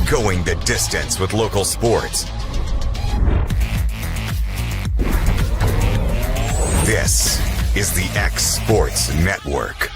Going the distance with local sports. This is the X Sports Network.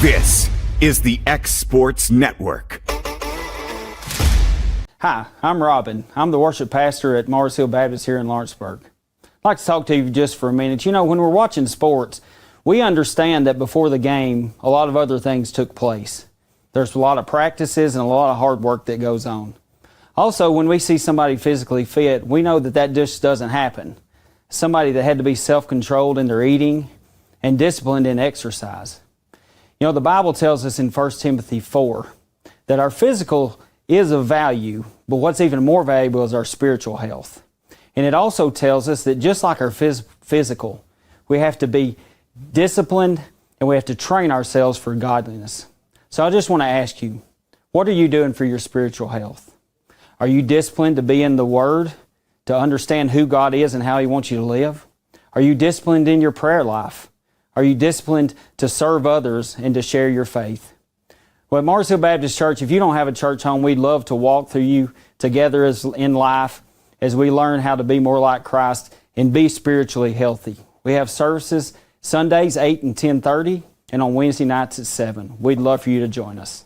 This is the X Sports Network. Hi, I'm Robin. I'm the worship pastor at Mars Hill Baptist here in Lawrenceburg. I'd like to talk to you just for a minute. You know, when we're watching sports, we understand that before the game, a lot of other things took place. There's a lot of practices and a lot of hard work that goes on. Also, when we see somebody physically fit, we know that that just doesn't happen. Somebody that had to be self-controlled in their eating and disciplined in exercise. You know, the Bible tells us in 1 Timothy 4 that our physical is of value, but what's even more valuable is our spiritual health. And it also tells us that just like our physical, we have to be disciplined and we have to train ourselves for godliness. So I just want to ask you, what are you doing for your spiritual health? Are you disciplined to be in the Word, to understand who God is and how He wants you to live? Are you disciplined in your prayer life? Are you disciplined to serve others and to share your faith? Well, at Mars Hill Baptist Church, if you don't have a church home, we'd love to walk through you together in life as we learn how to be more like Christ and be spiritually healthy. We have services Sundays 8 and 10:30 and on Wednesday nights at 7. We'd love for you to join us.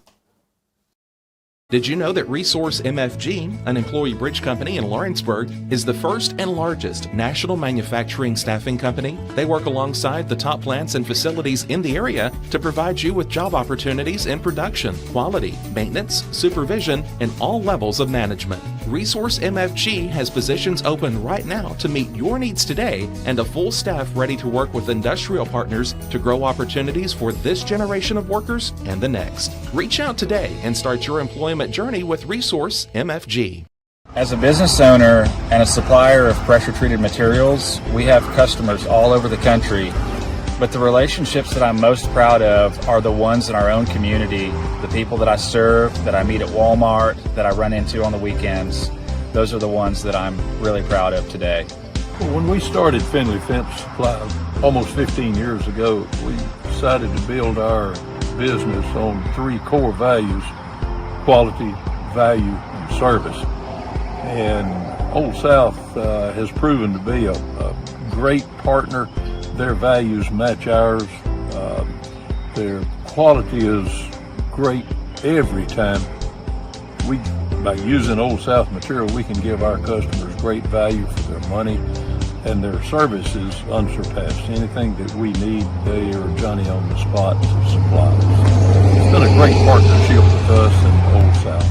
Did you know that Resource MFG, an employee bridge company in Lawrenceburg, is the first and largest national manufacturing staffing company? They work alongside the top plants and facilities in the area to provide you with job opportunities in production, quality, maintenance, supervision, and all levels of management. Resource MFG has positions open right now to meet your needs today and a full staff ready to work with industrial partners to grow opportunities for this generation of workers and the next. Reach out today and start your employment journey with Resource MFG. As a business owner and a supplier of pressure-treated materials, we have customers all over the country, but the relationships that I'm most proud of are the ones in our own community, the people that I serve, that I meet at Walmart, that I run into on the weekends. Those are the ones that I'm really proud of today. When we started Finley Fence Supply almost 15 years ago, we decided to build our business on three core values: quality, value, and service. And Old South has proven to be a great partner. Their values match ours. Their quality is great every time. By using Old South material, we can give our customers great value for their money, and their service is unsurpassed. Anything that we need, they are Johnny on the spot to supply us. It's been a great partnership with us and Old South.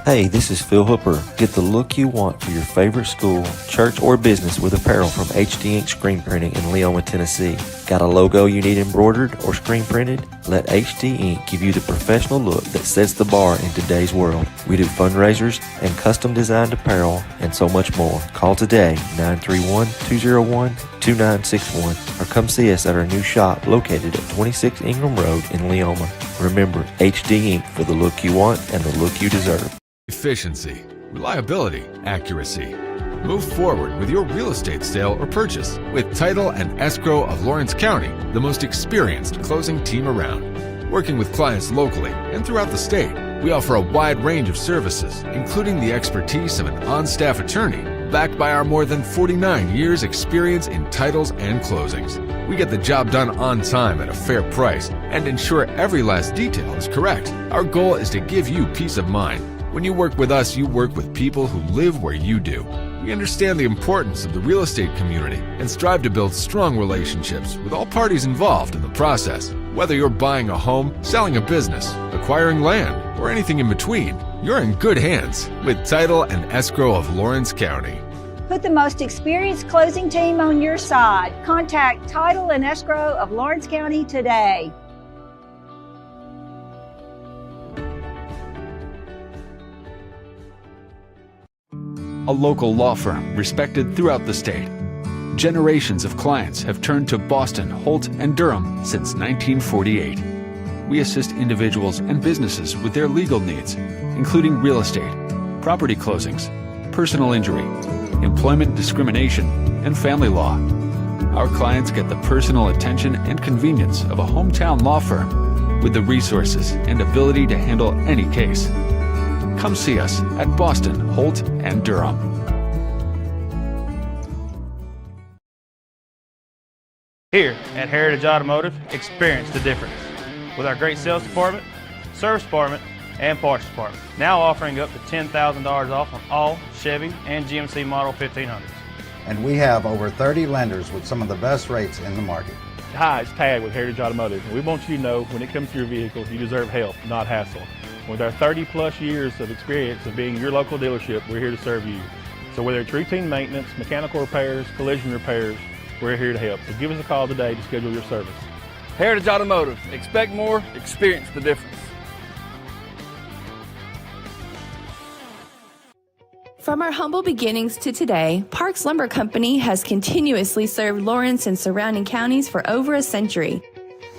Hey, this is Phil Hooper. Get the look you want for your favorite school, church, or business with apparel from HD Ink Screen Printing in Leoma, Tennessee. Got a logo you need embroidered or screen printed? Let HD Ink give you the professional look that sets the bar in today's world. We do fundraisers and custom designed apparel and so much more. Call today, 931-201-2961, or come see us at our new shop located at 26 Ingram Road in Leoma. Remember, HD Ink for the look you want and the look you deserve. Efficiency, reliability, accuracy. Move forward with your real estate sale or purchase with Title and Escrow of Lawrence County, the most experienced closing team around. Working with clients locally and throughout the state, we offer a wide range of services, including the expertise of an on-staff attorney, backed by our more than 49 years experience in titles and closings. We get the job done on time at a fair price and ensure every last detail is correct. Our goal is to give you peace of mind. When you work with us, you work with people who live where you do. We understand the importance of the real estate community and strive to build strong relationships with all parties involved in the process. Whether you're buying a home, selling a business, acquiring land, or anything in between, you're in good hands with Title and Escrow of Lawrence County. Put the most experienced closing team on your side. Contact Title and Escrow of Lawrence County today. A local law firm respected throughout the state. Generations of clients have turned to Boston, Holt, and Durham since 1948. We assist individuals and businesses with their legal needs, including real estate, property closings, personal injury, employment discrimination, and family law. Our clients get the personal attention and convenience of a hometown law firm with the resources and ability to handle any case. Come see us at Boston, Holt, and Durham. Here at Heritage Automotive, experience the difference with our great sales department, service department, and parts department. Now offering up to $10,000 off on all Chevy and GMC Model 1500s. And we have over 30 lenders with some of the best rates in the market. Hi, it's Tad with Heritage Automotive. We want you to know when it comes to your vehicle, you deserve help, not hassle. With our 30-plus years of experience of being your local dealership, we're here to serve you. So whether it's routine maintenance, mechanical repairs, collision repairs, we're here to help. So give us a call today to schedule your service. Heritage Automotive. Expect more, experience the difference. From our humble beginnings to today, Parks Lumber Company has continuously served Lawrence and surrounding counties for over a century.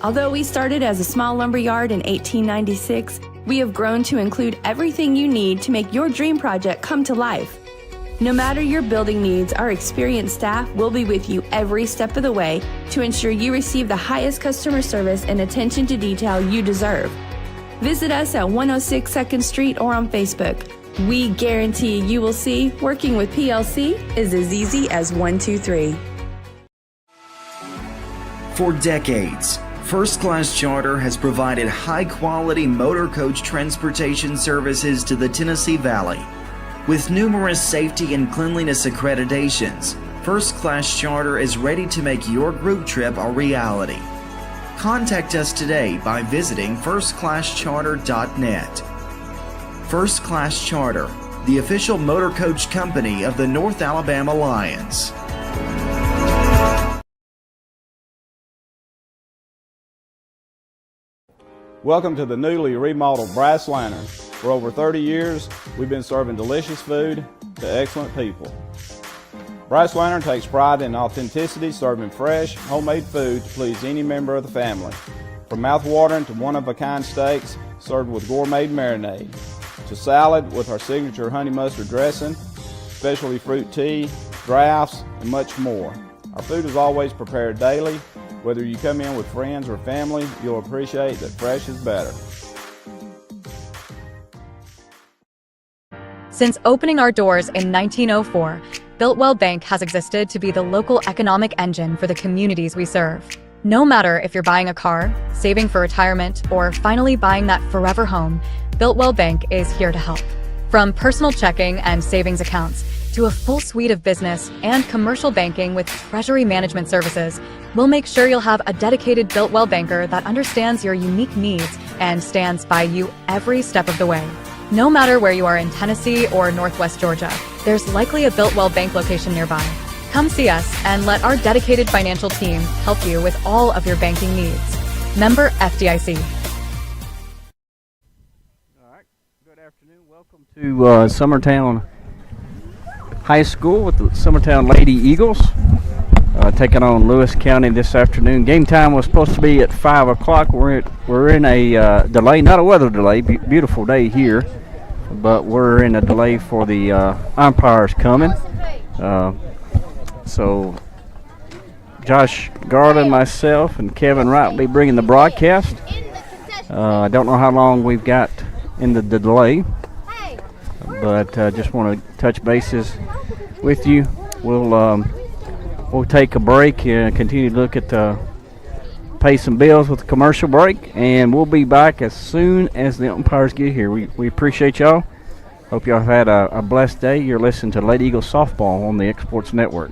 Although we started as a small lumber yard in 1896, we have grown to include everything you need to make your dream project come to life. No matter your building needs, our experienced staff will be with you every step of the way to ensure you receive the highest customer service and attention to detail you deserve. Visit us at 106 2nd Street or on Facebook. We guarantee you will see working with PLC is as easy as 1, 2, 3. For decades, First Class Charter has provided high-quality motor coach transportation services to the Tennessee Valley. With numerous safety and cleanliness accreditations, First Class Charter is ready to make your group trip a reality. Contact us today by visiting firstclasscharter.net. First Class Charter, the official motor coach company of the North Alabama Lions. Welcome to the newly remodeled Brass Lantern. For over 30 years, we've been serving delicious food to excellent people. Brass Lantern takes pride in authenticity, serving fresh, homemade food to please any member of the family. From mouth-watering to one-of-a-kind steaks served with gourmet marinade, to salad with our signature honey mustard dressing, specialty fruit tea, drafts, and much more. Our food is always prepared daily. Whether you come in with friends or family, you'll appreciate that fresh is better. Since opening our doors in 1904, Builtwell Bank has existed to be the local economic engine for the communities we serve. No matter if you're buying a car, saving for retirement, or finally buying that forever home, Builtwell Bank is here to help. From personal checking and savings accounts to a full suite of business and commercial banking with treasury management services, we'll make sure you'll have a dedicated Builtwell banker that understands your unique needs and stands by you every step of the way. No matter where you are in Tennessee or Northwest Georgia, there's likely a Builtwell Bank location nearby. Come see us and let our dedicated financial team help you with all of your banking needs. Member FDIC. To Summertown High School with the Summertown Lady Eagles taking on Lewis County this afternoon. Game time was supposed to be at 5 o'clock. We're in a delay, not a weather delay, beautiful day here, but we're in a delay for the umpires coming. So Josh Garland, myself, and Kevin Wright will be bringing the broadcast. I don't know how long we've got in the delay, but just want to touch bases with you. We'll take a break and continue to look at pay some bills with the commercial break, and we'll be back as soon as the umpires get here. We appreciate y'all. Hope y'all have had a blessed day. You're listening to Lady Eagle Softball on the Exports Network.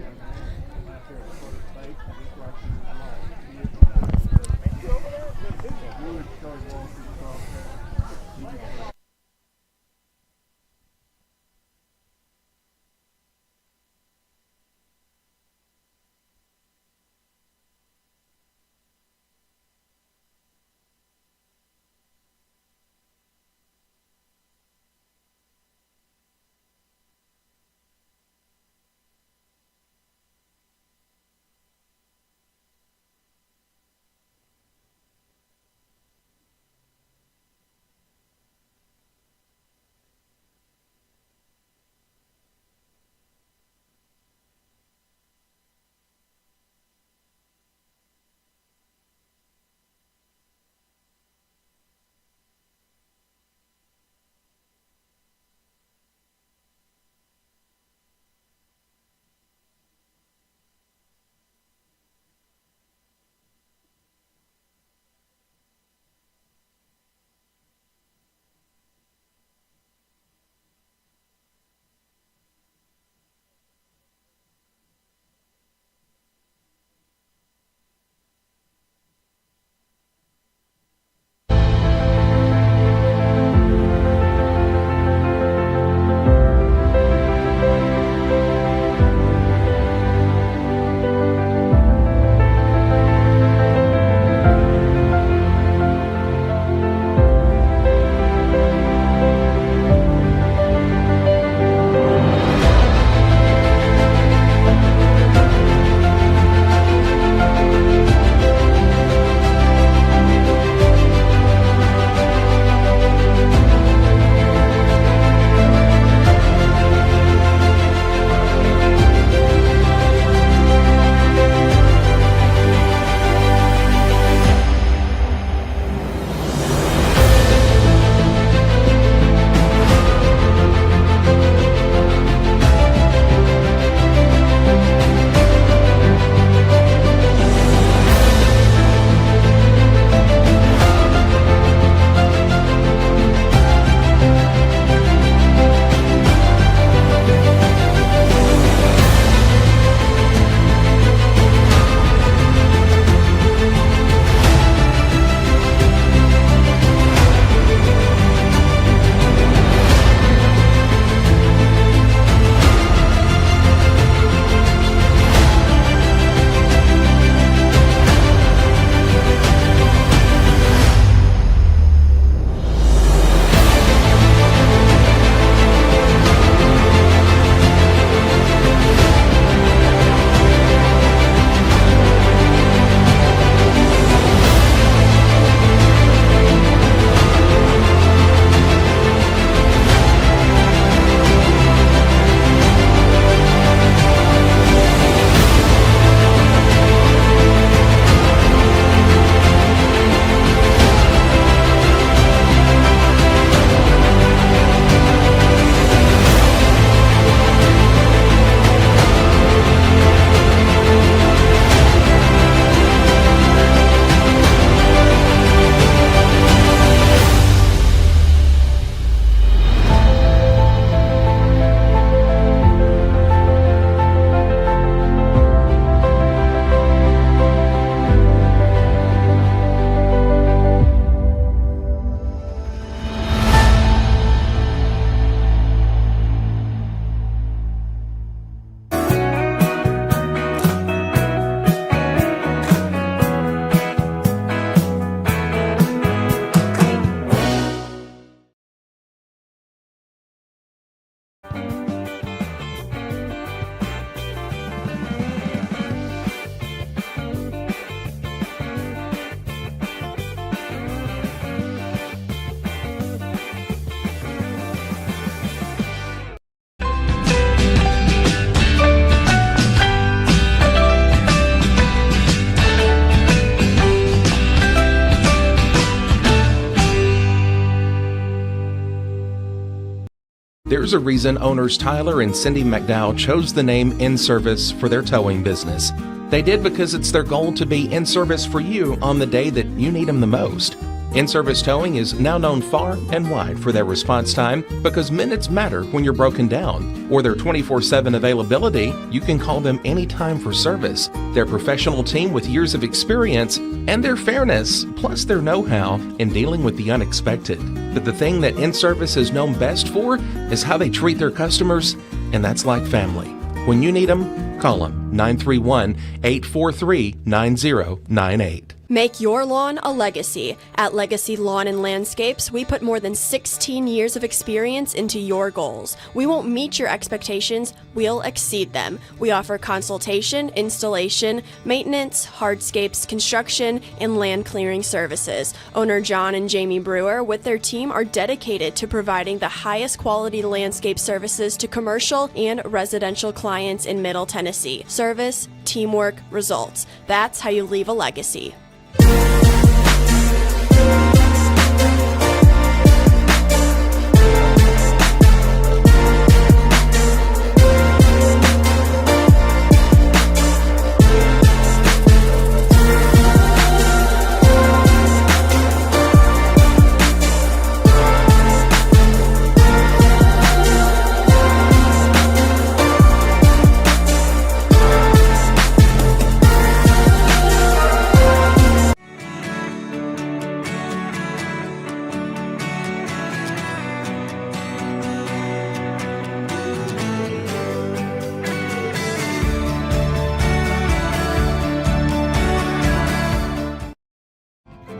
There's a reason owners Tyler and Cindy McDowell chose the name In Service for their towing business. They did because it's their goal to be in service for you on the day that you need them the most. In-Service Towing is now known far and wide for their response time because minutes matter when you're broken down. Or their 24/7 availability, you can call them anytime for service. Their professional team with years of experience and their fairness, plus their know-how in dealing with the unexpected. But the thing that In-Service is known best for is how they treat their customers, and that's like family. When you need them, call them 931-843-9098. Make your lawn a legacy. At Legacy Lawn and Landscapes, we put more than 16 years of experience into your goals. We won't meet your expectations, we'll exceed them. We offer consultation, installation, maintenance, hardscapes, construction, and land clearing services. Owner John and Jamie Brewer with their team are dedicated to providing the highest quality landscape services to commercial and residential clients in Middle Tennessee. Service, teamwork, results. That's how you leave a legacy.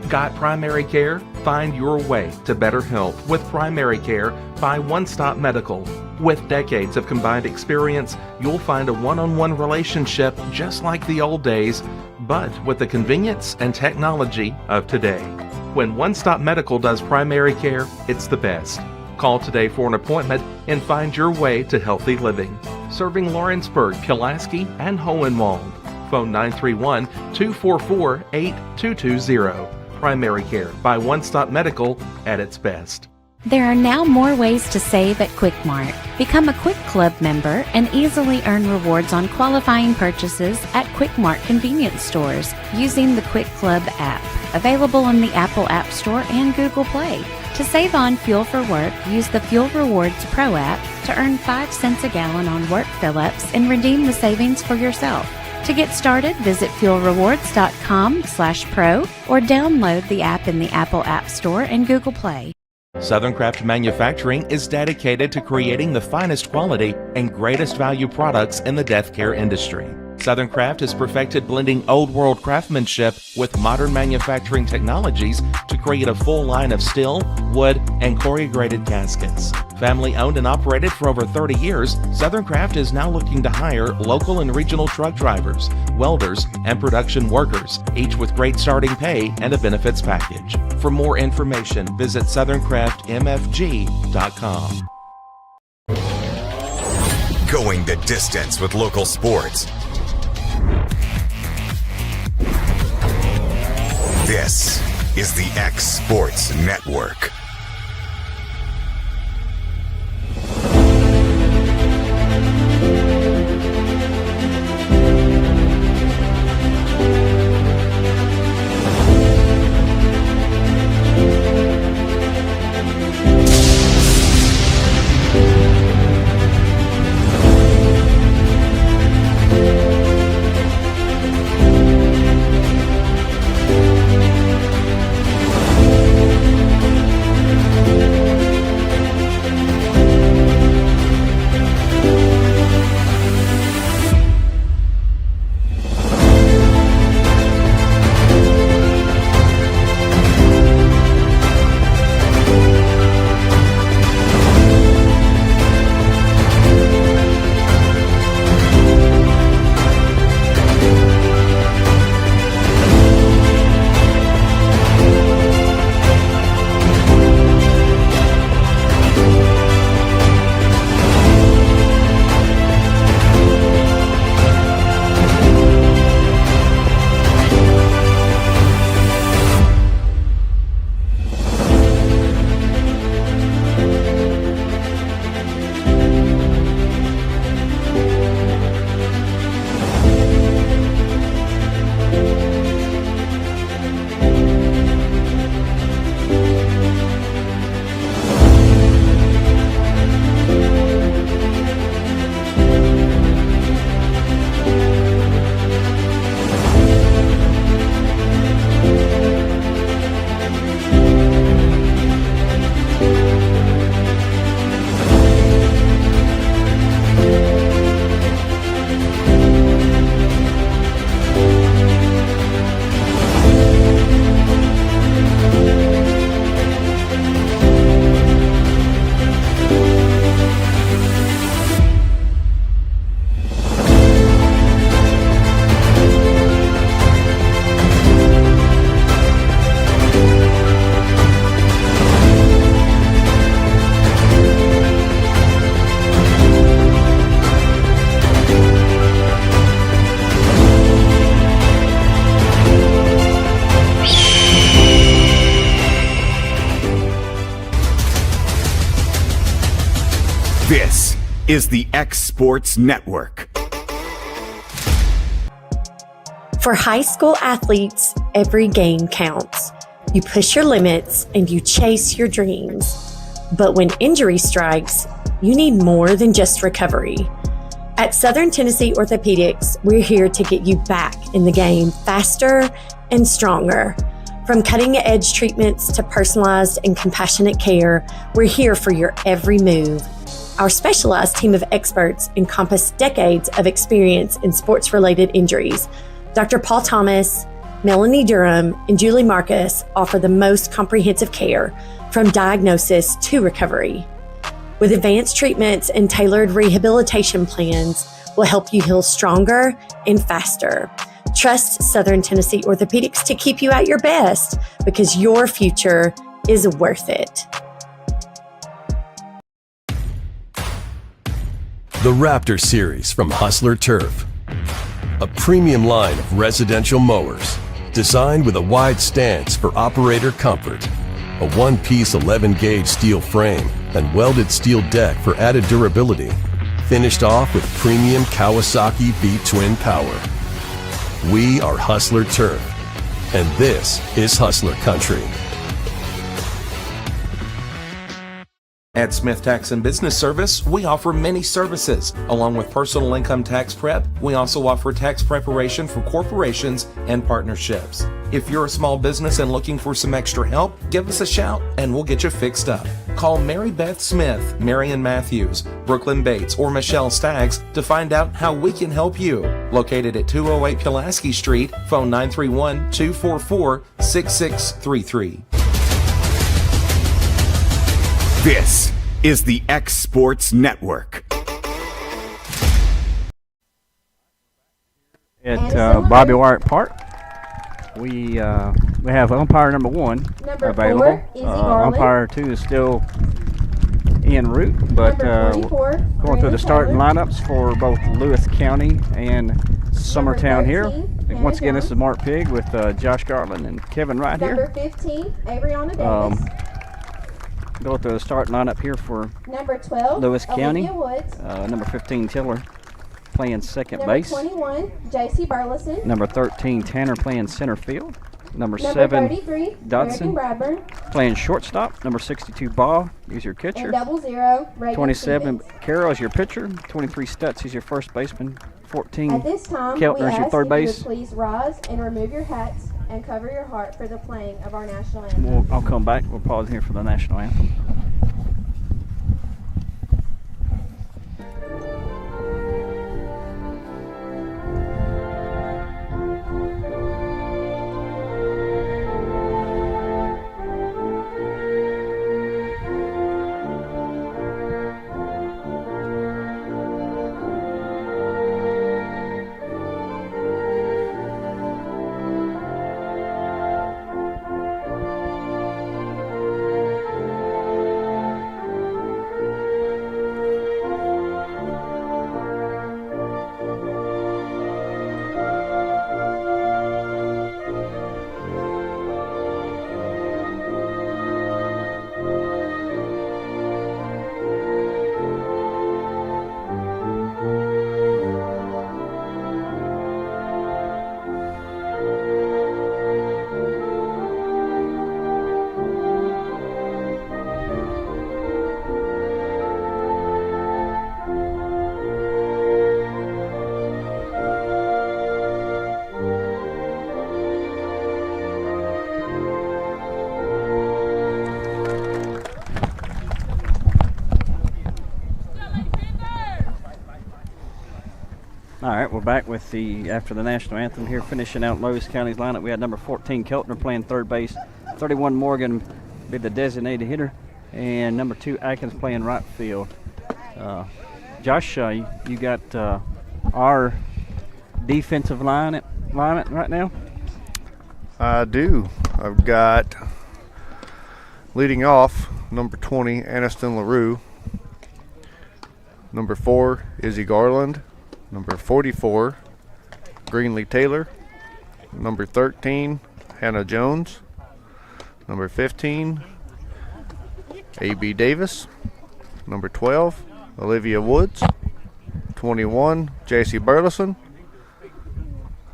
Got primary care? Find your way to better health with primary care by One Stop Medical. With decades of combined experience, you'll find a one-on-one relationship just like the old days, but with the convenience and technology of today. When One Stop Medical does primary care, it's the best. Call today for an appointment and find your way to healthy living. Serving Lawrenceburg, Pulaski, and Hohenwald. Phone 931-244-8220. Primary care by One Stop Medical at its best. There are now more ways to save at QuickMart. Become a Quick Club member and easily earn rewards on qualifying purchases at QuickMart convenience stores using the Quick Club app, available on the Apple App Store and Google Play. To save on fuel for work, use the Fuel Rewards Pro app to earn 5 cents a gallon on work fill-ups and redeem the savings for yourself. To get started, visit fuelrewards.com/pro or download the app in the Apple App Store and Google Play. Southern Craft Manufacturing is dedicated to creating the finest quality and greatest value products in the death care industry. Southern Craft has perfected blending old world craftsmanship with modern manufacturing technologies to create a full line of steel, wood, and corrugated caskets. Family owned and operated for over 30 years, Southern Craft is now looking to hire local and regional truck drivers, welders, and production workers, each with great starting pay and a benefits package. For more information, visit SouthernCraftMFG.com. Going the distance with local sports. This is the X Sports Network. is the X Sports Network. For high school athletes, every game counts. You push your limits and you chase your dreams. But when injury strikes, you need more than just recovery. At Southern Tennessee Orthopedics, we're here to get you back in the game faster and stronger. From cutting-edge treatments to personalized and compassionate care, we're here for your every move. Our specialized team of experts encompass decades of experience in sports-related injuries. Dr. Paul Thomas, Melanie Durham, and Julie Marcus offer the most comprehensive care from diagnosis to recovery. With advanced treatments and tailored rehabilitation plans, we'll help you heal stronger and faster. Trust Southern Tennessee Orthopedics to keep you at your best because your future is worth it. The Raptor Series from Hustler Turf. A premium line of residential mowers designed with a wide stance for operator comfort. A one-piece 11-gauge steel frame and welded steel deck for added durability. Finished off with premium Kawasaki V-twin power. We are Hustler Turf, and this is Hustler Country. At Smith Tax and Business Service, we offer many services. Along with personal income tax prep, we also offer tax preparation for corporations and partnerships. If you're a small business and looking for some extra help, give us a shout and we'll get you fixed up. Call Mary Beth Smith, Marion Matthews, Brooklyn Bates, or Michelle Staggs to find out how we can help you. Located at 208 Pulaski Street, phone 931-244-6633. This is the X Sports Network. At Bobby Wyrick Park, we have umpire number 1 available. Umpire 2 is still en route, but going through the starting lineups for both Lewis County and Summertown here. And once again, this is Mark Pigg with Josh Garland and Kevin Wright here. Number 15, Abriana Davis. Go through the starting lineup here for Number 12, Lewis County. Woods. Number 15, Tiller, playing second base. Number 21, J.C. Burleson. Number 13, Tanner, playing center field. Number 7, 33, Dodson, Bradburn. playing shortstop. Number 62, Ball, is your catcher. And 00, Reagan 27, Stevens. Carroll is your pitcher. 23, Stutz is your first baseman. 14, At this time, Keltner we is your ask third that you base. would please rise and remove your hats and cover your heart for the playing of our national anthem. I'll come back. We'll pause here for the national anthem. All right, we're back with after the national anthem here, finishing out Lewis County's lineup. We had number 14, Keltner, playing third base. 31, Morgan, be the designated hitter. And number 2, Atkins, playing right field. Josh, you got our defensive alignment right now? I do. I've got leading off number 20, Aniston LaRue. Number 4, Izzy Garland. Number 44, Greenlee Taylor. Number 13, Hannah Jones. Number 15, A.B. Davis. Number 12, Olivia Woods. 21, J.C. Burleson.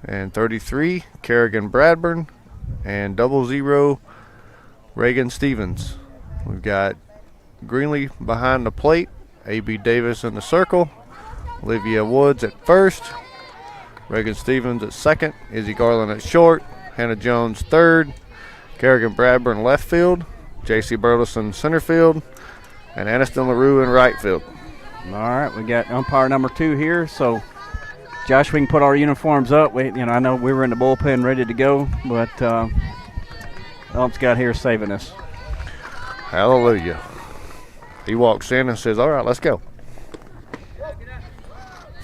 And 33, Kerrigan Bradburn. And 00, Reagan Stevens. We've got Greenlee behind the plate, A.B. Davis in the circle, Olivia Woods at first, Reagan Stevens at second, Izzy Garland at short, Hannah Jones third, Kerrigan Bradburn left field, J.C. Burleson center field, and Aniston LaRue in right field. All right, we got umpire number 2 here. So, Josh, we can put our uniforms up. I know we were in the bullpen ready to go, but ump's got here saving us. Hallelujah. He walks in and says, all right, let's go.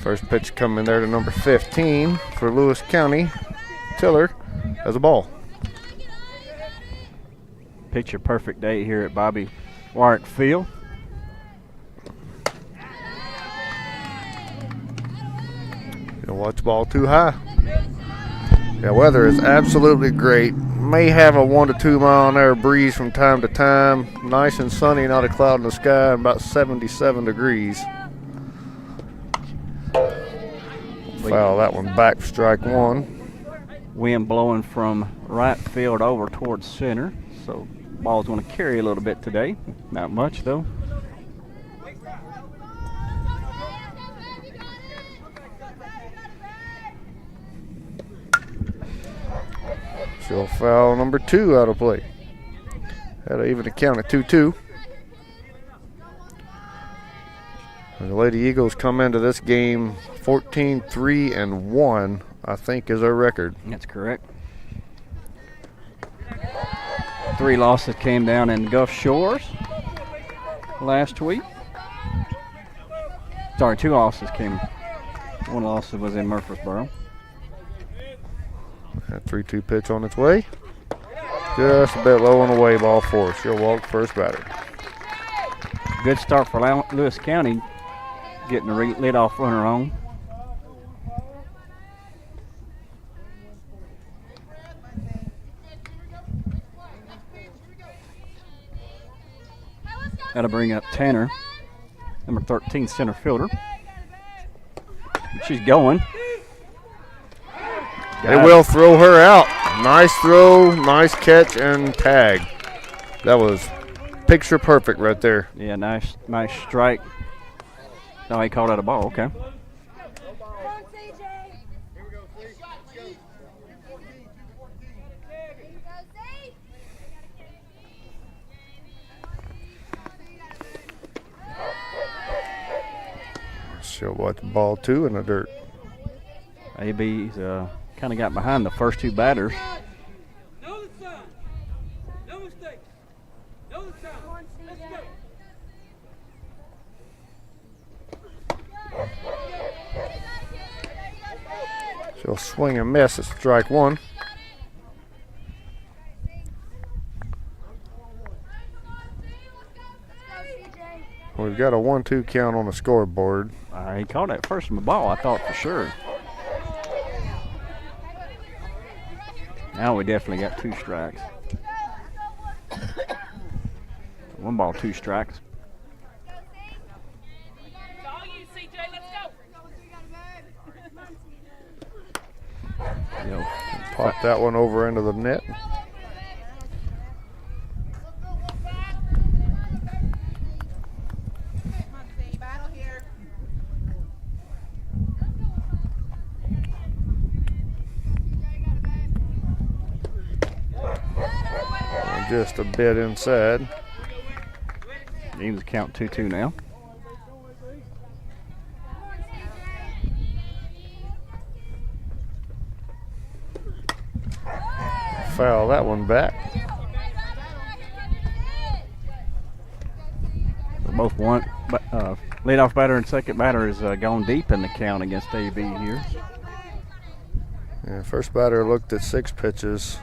First pitch coming there to number 15 for Lewis County. Tiller has a ball. Picture perfect day here at Bobby Wyrick Field. You don't watch the ball too high. Yeah, weather is absolutely great. May have a 1 to 2 mile an hour breeze from time to time. Nice and sunny, not a cloud in the sky, and about 77 degrees. Foul that one back for strike 1. Wind blowing from right field over towards center, so ball's going to carry a little bit today. Not much though. Still foul number 2 out of play. Had to even count at 2-2. And the Lady Eagles come into this game 14-3-1, I think is their record. That's correct. 3 losses came down in Gulf Shores last week. Sorry, 2 losses came. 1 loss was in Murfreesboro. That 3-2 pitch on its way. Just a bit low on the way, ball 4. She'll walk first batter. Good start for Lewis County, getting the leadoff runner on. That'll bring up Tanner, number 13 center fielder. She's going. They will throw her out. Nice throw, nice catch, and tag. That was picture perfect right there. Yeah, nice strike. No, he called out a ball. Okay. She'll watch ball 2 in the dirt. AB's kind of got behind the first 2 batters. She'll swing and miss at strike 1. We've got a 1-2 count on the scoreboard. He called that first from the ball, I thought for sure. Now we definitely got 2 strikes. 1 ball, 2 strikes. Pop that one over into the net. Just a bit inside. Game's count 2-2 now. Foul that one back. Both one leadoff batter and second batter is gone deep in the count against AB here. Yeah, first batter looked at 6 pitches,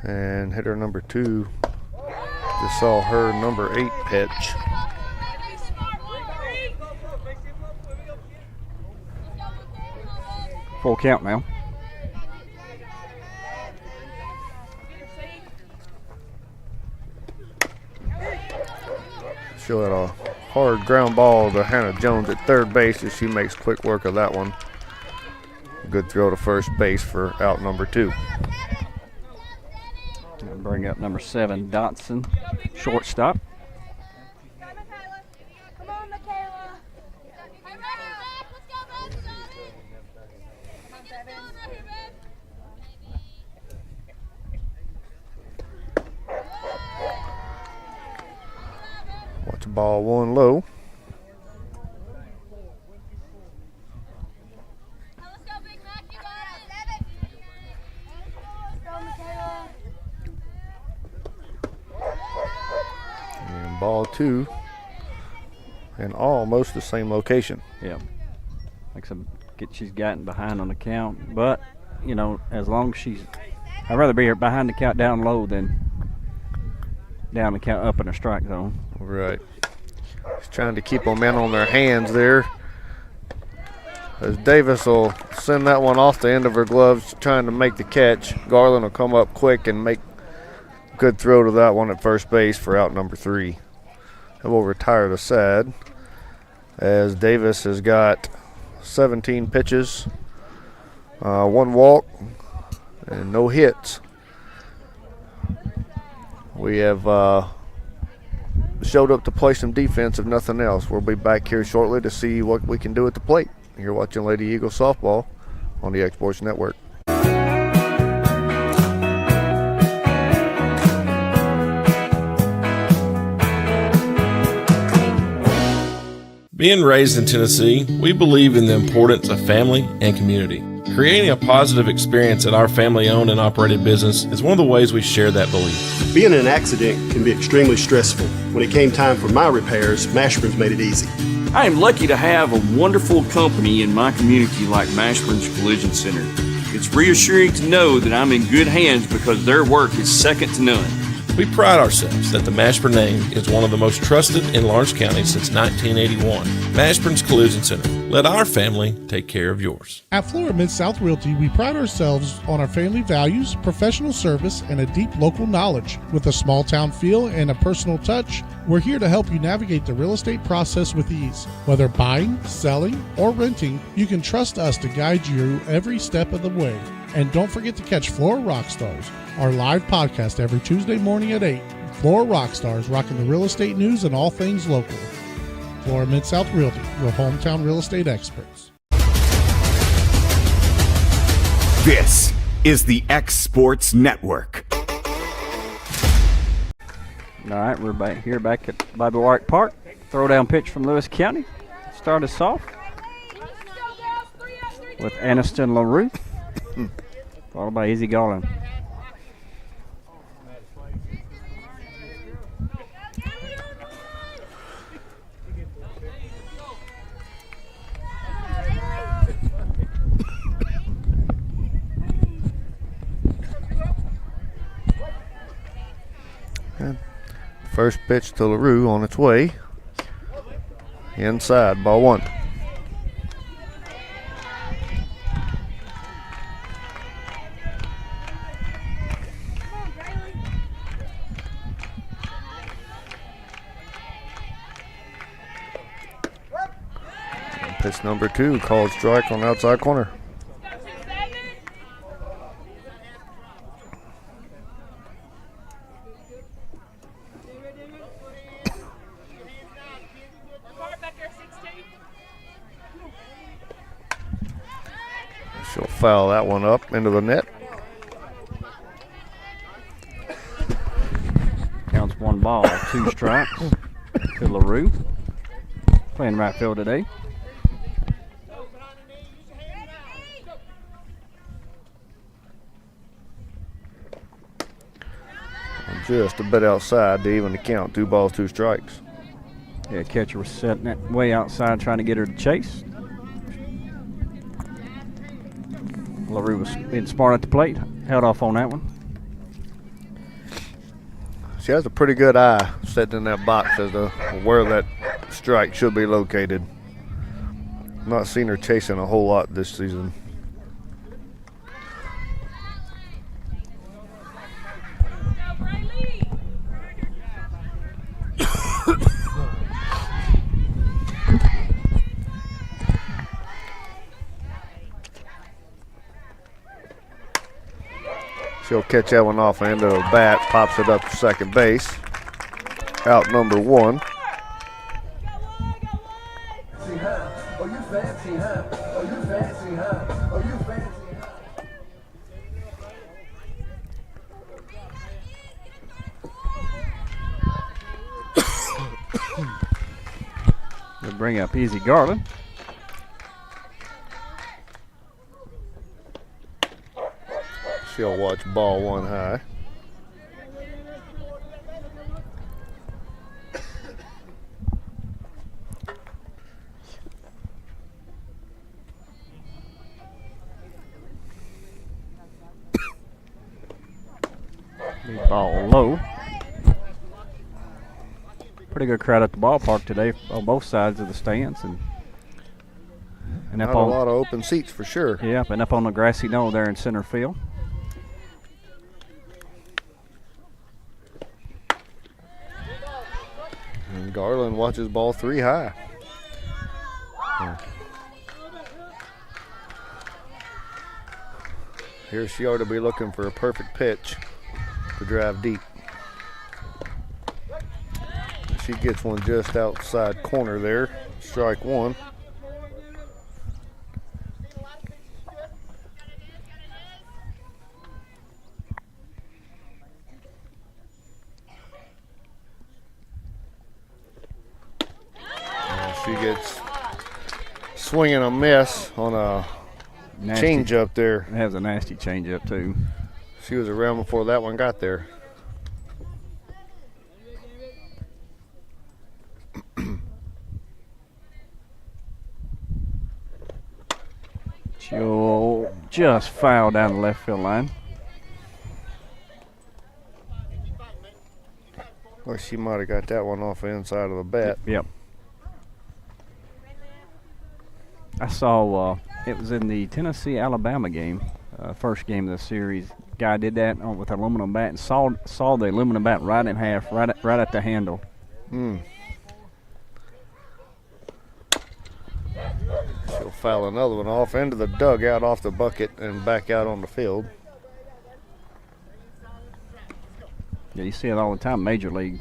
and hitter number 2 just saw her number 8 pitch. Full count now. She'll hit a hard ground ball to Hannah Jones at third base as she makes quick work of that one. Good throw to first base for out number 2. I'll bring up number 7, Dotson, shortstop. Watch the ball 1 low. And ball 2. And almost the same location. Yeah. She's gotten behind on the count, but you know, as long as I'd rather be behind the count down low than down the count up in the strike zone. Right. He's trying to keep them in on their hands there. As Davis will send that one off the end of her gloves, trying to make the catch. Garland will come up quick and make a good throw to that one at first base for out number 3. And we'll retire the side as Davis has got 17 pitches, 1 walk, and no hits. We have showed up to play some defense, if nothing else. We'll be back here shortly to see what we can do at the plate. You're watching Lady Eagle Softball on the X-Sports Network. Being raised in Tennessee, we believe in the importance of family and community. Creating a positive experience at our family-owned and operated business is one of the ways we share that belief. Being in an accident can be extremely stressful. When it came time for my repairs, Mashburn's made it easy. I am lucky to have a wonderful company in my community like Mashburn's Collision Center. It's reassuring to know that I'm in good hands because their work is second to none. We pride ourselves that the Mashburn name is one of the most trusted in Lawrence County since 1981. Mashburn's Collision Center. Let our family take care of yours. At Florida Mid-South Realty, we pride ourselves on our family values, professional service, and a deep local knowledge. With a small town feel and a personal touch, we're here to help you navigate the real estate process with ease. Whether buying, selling, or renting, you can trust us to guide you every step of the way. And don't forget to catch Florida Rockstars, our live podcast every Tuesday morning at 8. Florida Rockstars, rocking the real estate news and all things local. Florida Mid-South Realty, your hometown real estate experts. This is the X-Sports Network. All right, we're back at Bobby Wyrick Park. Throwdown pitch from Lewis County. Start us off with Aniston LaRue, followed by Izzy Garland. First pitch to LaRue on its way. Inside, ball 1. Pitch number 2, called strike on the outside corner. She'll foul that one up into the net. Counts 1 ball, 2 strikes to LaRue. Playing right field today. Just a bit outside to even the count. 2 balls, 2 strikes. Yeah, catcher was setting that way outside trying to get her to chase. LaRue was being smart at the plate. Held off on that one. She has a pretty good eye sitting in that box as to where that strike should be located. Not seen her chasing a whole lot this season. She'll catch that one off the end of the bat, pops it up to second base. Out number 1. They'll bring up Easy Garland. She'll watch ball 1 high. Ball low. Pretty good crowd at the ballpark today on both sides of the stands, and Not up a on lot of open seats for sure. Yep, and up on the grassy knoll there in center field. And Garland watches ball 3 high. Here she ought to be looking for a perfect pitch to drive deep. She gets one just outside corner there. Strike 1. She gets swinging a miss on a change up there. It has a nasty change up too. She was around before that one got there. She'll just foul down the left field line. Well, she might have got that one off the inside of the bat. Yep. I saw it was in the Tennessee-Alabama game, first game of the series. Guy did that with an aluminum bat and saw the aluminum bat right in half, right at the handle. She'll foul another one off into the dugout, off the bucket, and back out on the field. Yeah, you see it all the time. Major League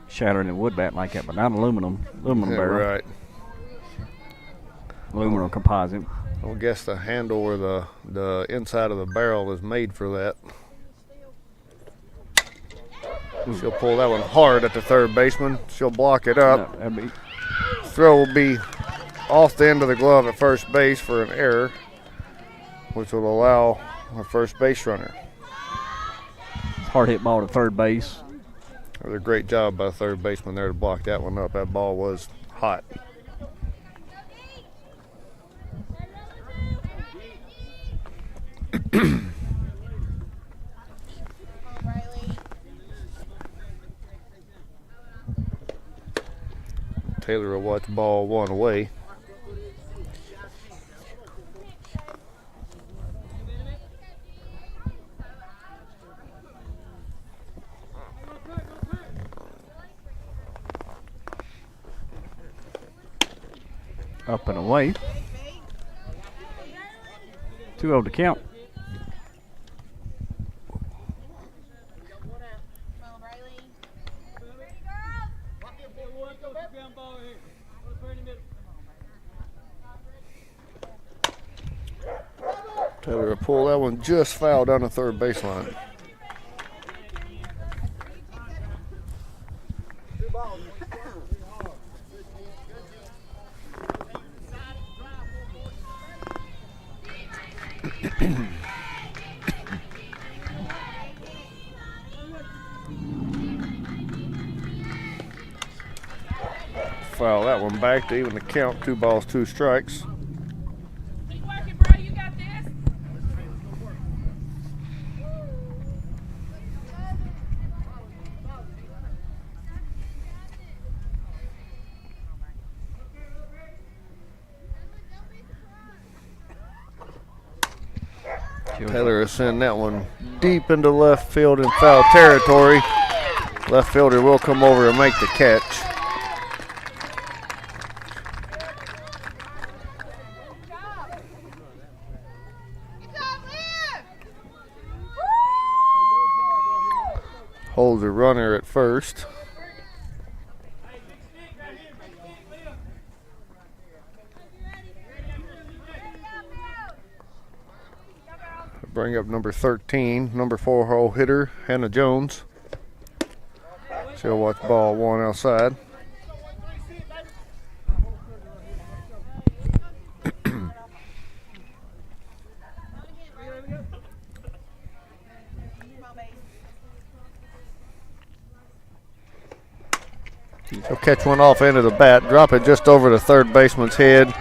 shattering a wood bat like that, but not aluminum barrel. Right. Aluminum composite. I guess the handle or the inside of the barrel is made for that. She'll pull that one hard at the third baseman. She'll block it up. Throw will be off the end of the glove at first base for an error, which will allow a first base runner. Hard hit ball to third base. It was a great job by the third baseman there to block that one up. That ball was hot. Taylor will watch ball 1 away. Up and away. 2-0 to count. Taylor will pull that one just foul down the third baseline. Foul that one back to even the count. 2 balls, 2 strikes. Taylor is sending that one deep into left field in foul territory. Left fielder will come over and make the catch. holds a runner at first. Bring up number 13, number 4 hole hitter, Hannah Jones. She'll watch ball 1 outside. He'll catch one off end of the bat, drop it just over the third baseman's head.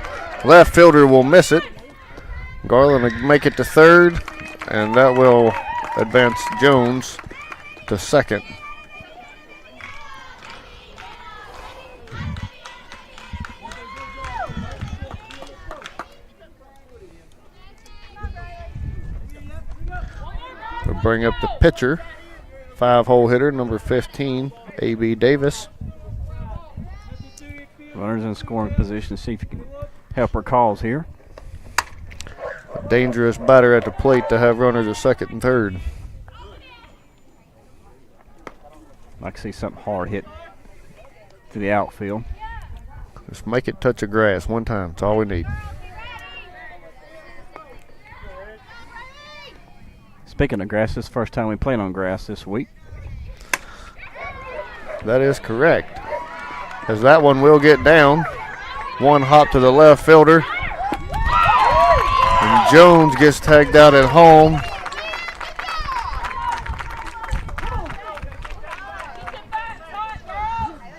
Left fielder will miss it. Garland will make it to third, and that will advance Jones to second. We'll bring up the pitcher, 5-hole hitter, number 15, A.B. Davis. Runners in scoring position. See if you can help her calls here. A dangerous batter at the plate to have runners at second and third. Like to see something hard hit to the outfield. Just make it touch the grass one time. That's all we need. Speaking of grass, this is the first time we played on grass this week. That is correct. As that one will get down. One hop to the left fielder. And Jones gets tagged out at home.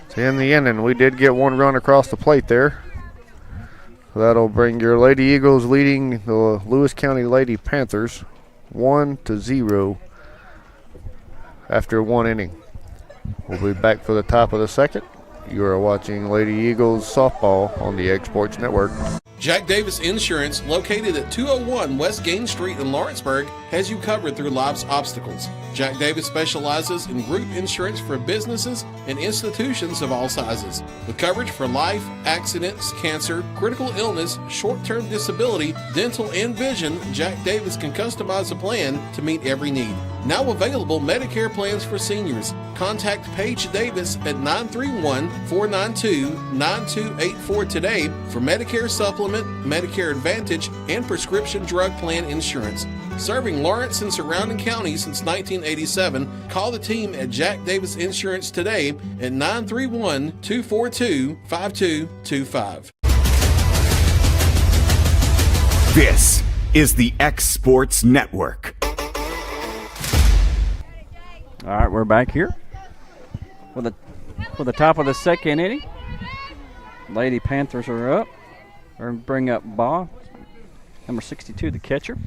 So in the inning, we did get one run across the plate there. That'll bring your Lady Eagles leading the Lewis County Lady Panthers 1-0 after 1 inning. We'll be back for the top of the second. You are watching Lady Eagles softball on the Egg Sports Network. Jack Davis Insurance, located at 201 West Gain Street in Lawrenceburg, has you covered through life's obstacles. Jack Davis specializes in group insurance for businesses and institutions of all sizes, with coverage for life, accidents, cancer, critical illness, short-term disability, dental, and vision. Jack Davis can customize a plan to meet every need. Now available Medicare plans for seniors. Contact Paige Davis at 931-492-9284 today for Medicare Supplement, Medicare Advantage, and prescription drug plan insurance. Serving Lawrence and surrounding counties since 1987, call the team at Jack Davis Insurance today at 931-242-5225. This is the X Sports Network. All right, we're back here with the top of the second inning. Lady Panthers are up. We're going to bring up Baugh, number 62, the catcher.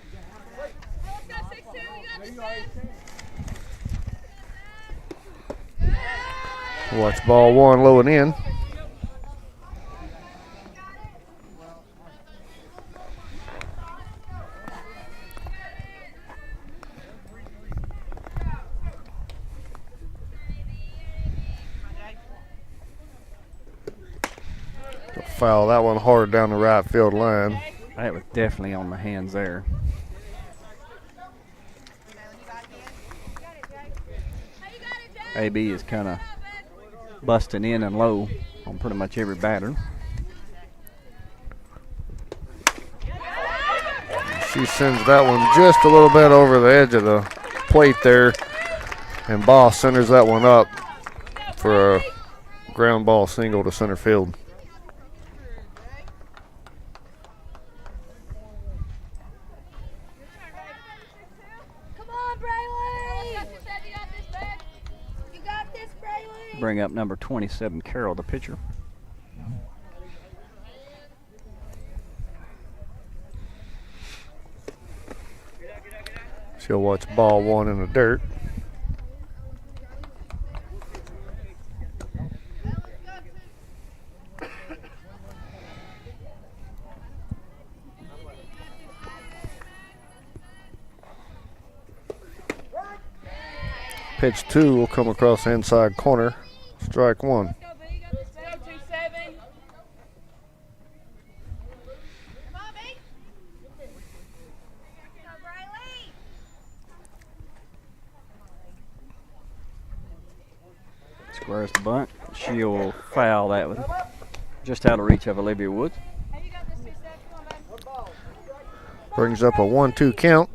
Watch ball 1 low and in. Foul that one hard down the right field line. That was definitely on the hands there. AB is kind of busting in and low on pretty much every batter. She sends that one just a little bit over the edge of the plate there, and Baugh centers that one up for a ground ball single to center field. Bring up number 27, Carroll, the pitcher. She'll watch ball 1 in the dirt. Pitch 2 will come across the inside corner. Strike 1. Squares the bunt. She'll foul that one. Just out of reach of Olivia Woods. Brings up a 1-2 count.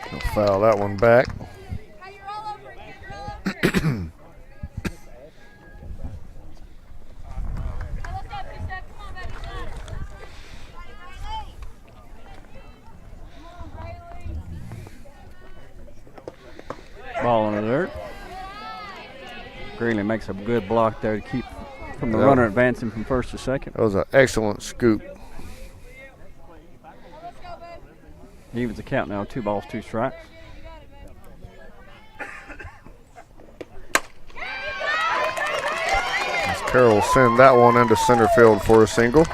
He'll foul that one back. Ball in the dirt. Greenlee makes a good block there to keep from the runner advancing from first to second. That was an excellent scoop. Evens the count now, 2 balls, 2 strikes. Carroll will send that one into center field for a single.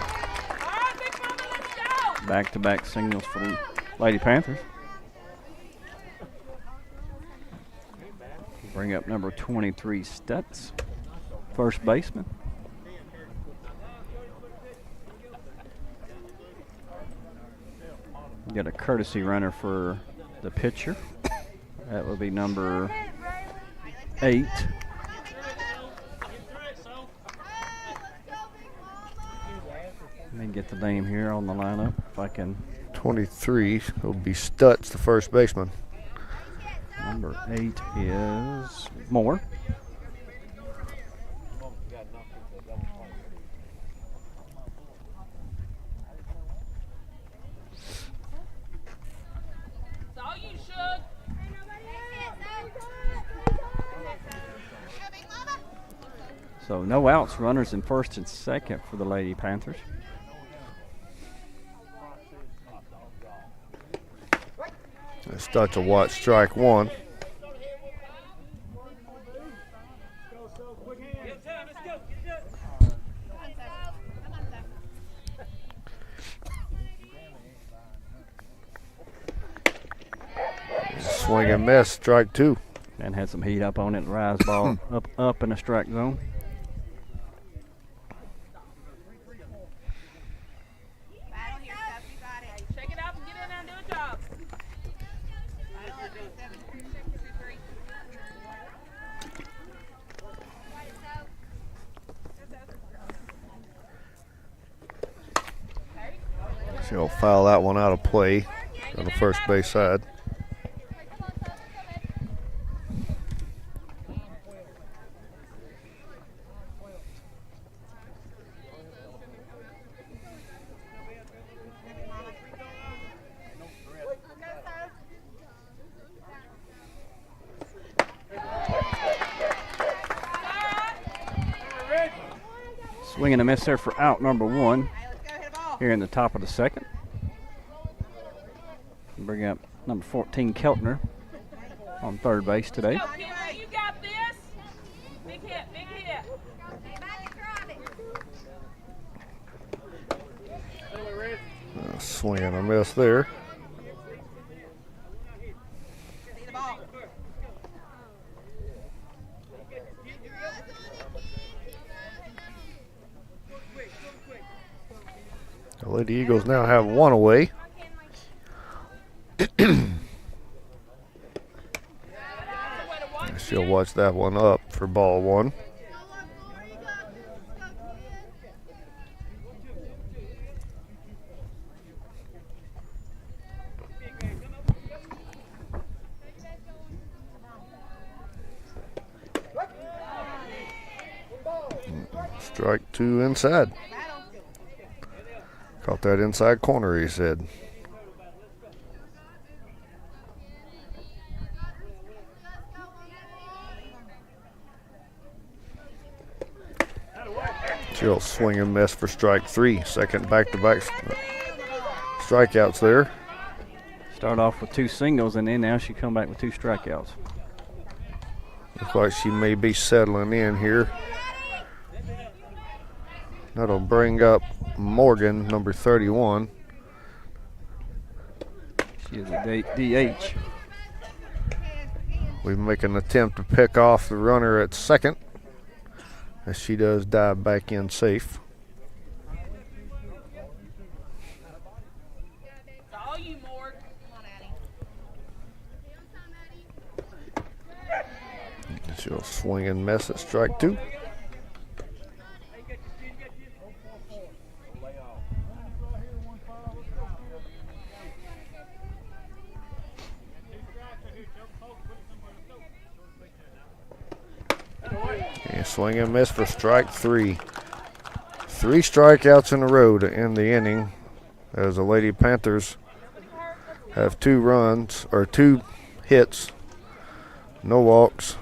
Back-to-back singles for the Lady Panthers. Bring up number 23, Stutz, first baseman. Got a courtesy runner for the pitcher. That would be number 8. Let me get the name here on the lineup if I can. 23 will be Stutz, the first baseman. Number 8 is Moore. So no outs, runners in first and second for the Lady Panthers. Stutz will watch strike one. Swing and miss, strike 2. And had some heat up on it. Rise ball up in the strike zone. She'll foul that one out of play on the first base side. Swing and a miss there for out number 1 here in the top of the second. Bring up number 14, Keltner, on third base today. You got this. Big hit, big hit. Swing and a miss there. The Lady Eagles now have 1 away. She'll watch that one up for ball 1. Strike 2 inside. Caught that inside corner, he said. She'll swing and miss for strike 3. Second back-to-back strikeouts there. Start off with 2 singles, and then now she come back with 2 strikeouts. Looks like she may be settling in here. That'll bring up Morgan, number 31. She is a DH. We make an attempt to pick off the runner at second, as she does dive back in safe. She'll swing and miss at strike 2. And swing and miss for strike 3. 3 strikeouts in a row to end the inning, as the Lady Panthers have 2 runs, or 2 hits, no walks,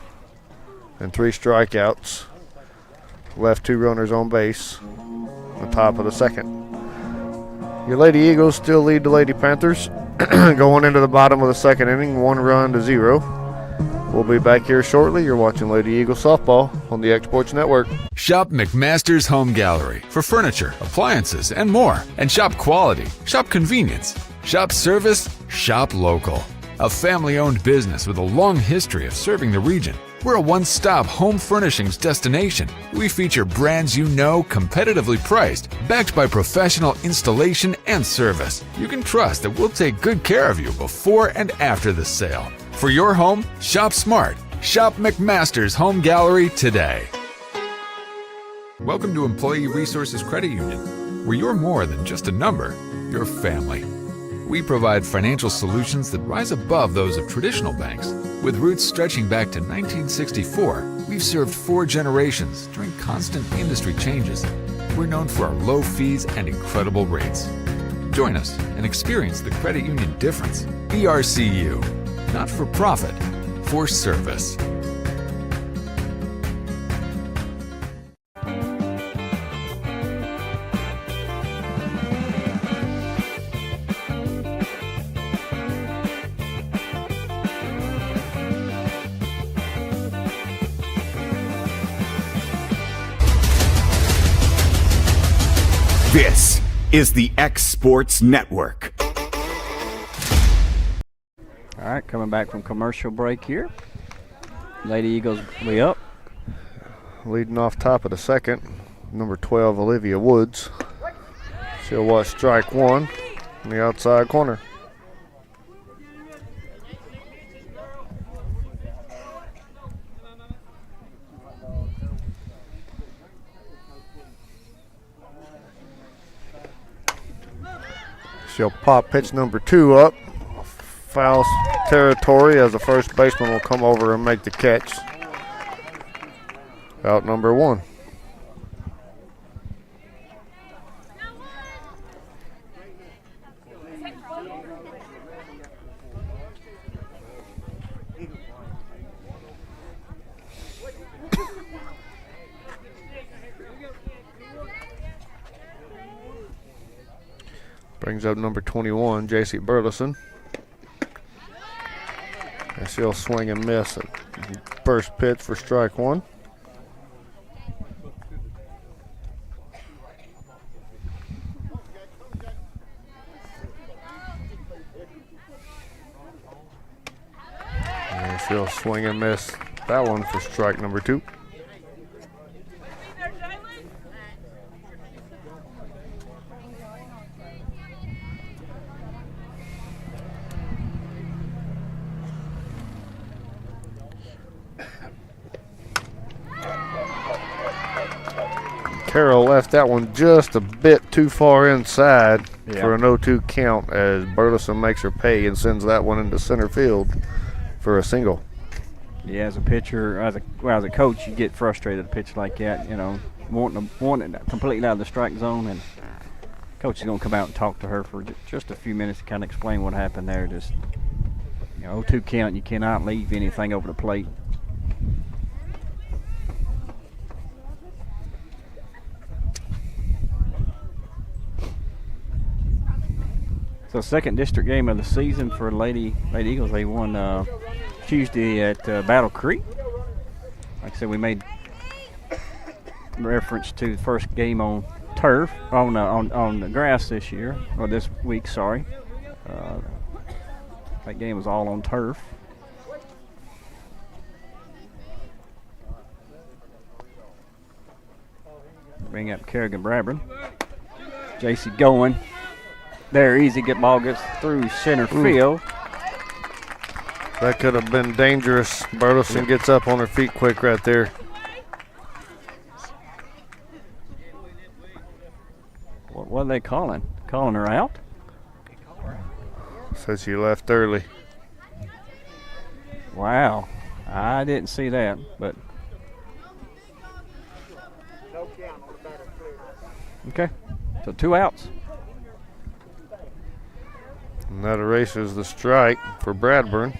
and 3 strikeouts. Left 2 runners on base on the top of the second. Your Lady Eagles still lead the Lady Panthers going into the bottom of the second inning, 1 run to 0. We'll be back here shortly. You're watching Lady Eagle Softball on the X Sports Network. Shop McMaster's Home Gallery for furniture, appliances, and more. And shop quality, shop convenience, shop service, shop local. A family-owned business with a long history of serving the region. We're a one-stop home furnishings destination. We feature brands you know, competitively priced, backed by professional installation and service. You can trust that we'll take good care of you before and after the sale. For your home, shop smart. Shop McMaster's Home Gallery today. Welcome to Employee Resources Credit Union, where you're more than just a number, you're family. We provide financial solutions that rise above those of traditional banks. With roots stretching back to 1964, we've served 4 generations during constant industry changes. We're known for our low fees and incredible rates. Join us and experience the credit union difference. BRCU, not for profit, for service. This is the X Sports Network. All right, coming back from commercial break here. Lady Eagles way up. Leading off top of the second, number 12, Olivia Woods. She'll watch strike 1 in the outside corner. She'll pop pitch number 2 up. Foul territory, as the first baseman will come over and make the catch. Out number 1. Brings up number 21, J.C. Burleson. And she'll swing and miss at first pitch for strike 1. And she'll swing and miss that one for strike number 2. Carroll left that one just a bit too far inside for an 0-2 count, as Burleson makes her pay and sends that one into center field for a single. Yeah, as a pitcher, as a coach, you get frustrated at a pitch like that, you know, wanting it completely out of the strike zone, and coach is going to come out and talk to her for just a few minutes to kind of explain what happened there. Just, you know, 0-2 count, you cannot leave anything over the plate. So second district game of the season for Lady Eagles. They won Tuesday at Battle Creek. Like I said, we made reference to the first game on turf, on the grass this year, or this week, sorry. That game was all on turf. Bring up Kerrigan Bradburn. JC going. There, easy get ball gets through center field. That could have been dangerous. Burleson gets up on her feet quick right there. What are they calling? Calling her out? Said she left early. Wow. I didn't see that, but. Okay, so 2 outs. And that erases the strike for Bradburn.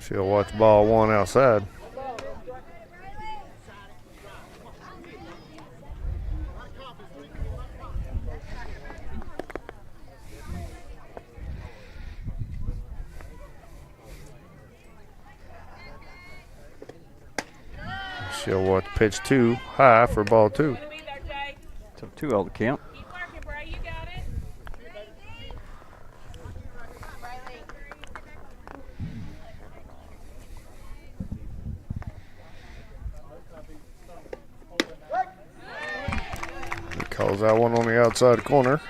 She'll watch ball 1 outside. She'll watch pitch 2 high for ball 2. So 2-0 the count. He calls that one on the outside corner.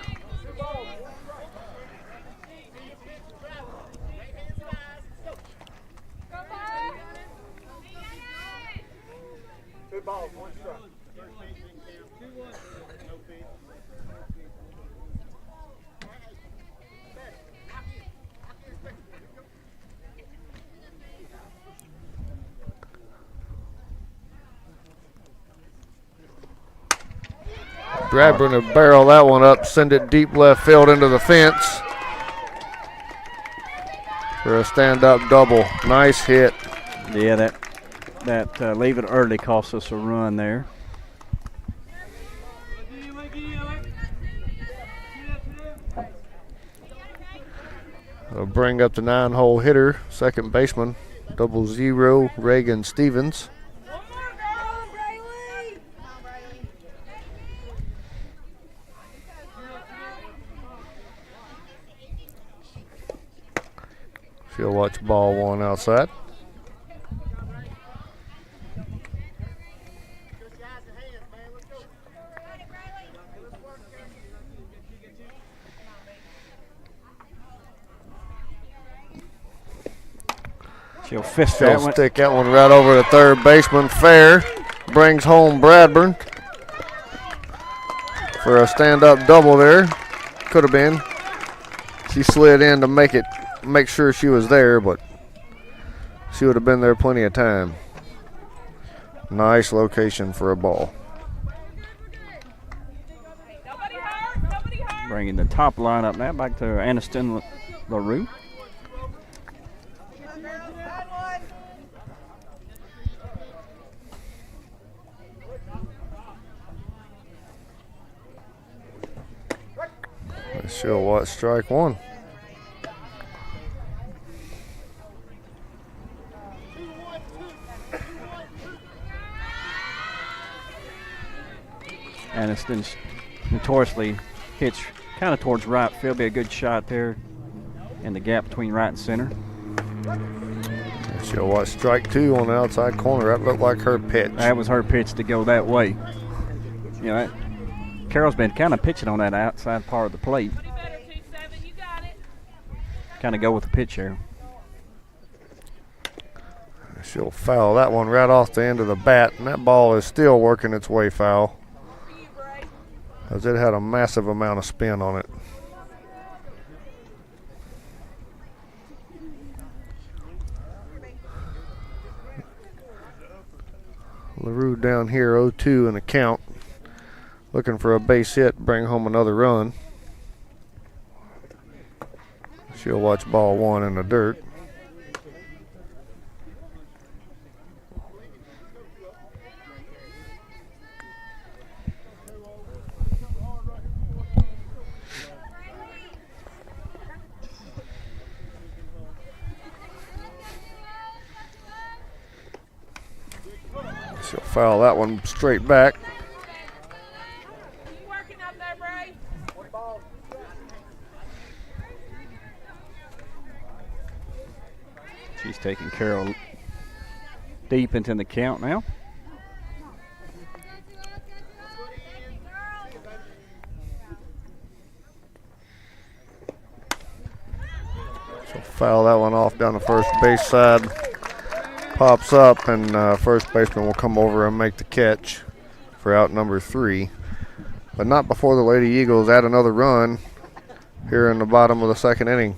Bradburn to barrel that one up, send it deep left field into the fence for a stand-up double. Nice hit. Yeah, that leave it early cost us a run there. It'll bring up the 9-hole hitter, second baseman, 00 Reagan Stevens. She'll watch ball 1 outside. She'll fist She'll that one. stick that one right over the third baseman. Fair brings home Bradburn for a stand-up double there. Could have been. She slid in to make sure she was there, but she would have been there plenty of time. Nice location for a ball. Bringing the top lineup now back to Aniston LaRue. She'll watch strike 1. Aniston's notoriously hits kind of towards right field. Be a good shot there in the gap between right and center. She'll watch strike 2 on the outside corner. That looked like her pitch. That was her pitch to go that way. You know, Carroll's been kind of pitching on that outside part of the plate. Kind of go with the pitch here. She'll foul that one right off the end of the bat, and that ball is still working its way foul, as it had a massive amount of spin on it. LaRue down here 0-2 in the count, looking for a base hit, bring home another run. She'll watch ball 1 in the dirt. She'll foul that one straight back. deep into the count now. So foul that one off down the first base side. Pops up, and first baseman will come over and make the catch for out number 3. But not before the Lady Eagles add another run here in the bottom of the second inning.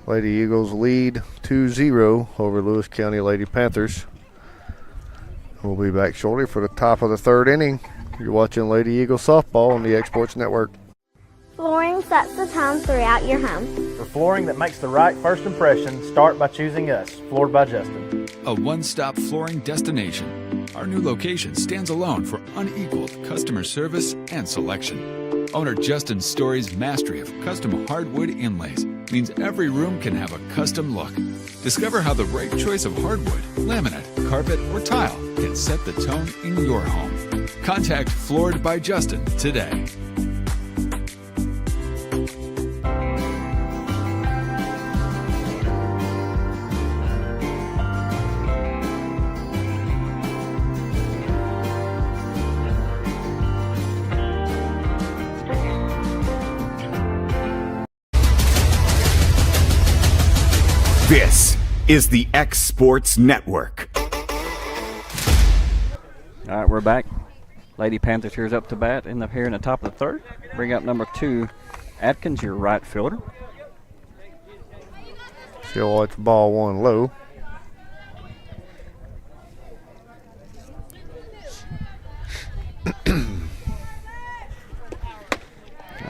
Lady Eagles lead 2-0 over Lewis County Lady Panthers. We'll be back shortly for the top of the third inning. You're watching Lady Eagles softball on the Exports Network. Flooring sets the tone throughout your home. For flooring that makes the right first impression, start by choosing us, Floored by Justin. A one-stop flooring destination. Our new location stands alone for unequaled customer service and selection. Owner Justin Story's mastery of custom hardwood inlays means every room can have a custom look. Discover how the right choice of hardwood, laminate, carpet, or tile can set the tone in your home. Contact Floored by Justin today. This is the X Sports Network. All right, we're back. Lady Panthers here's up to bat here in the top of the third. Bring up number 2, Atkins, your right fielder. She'll watch ball one low.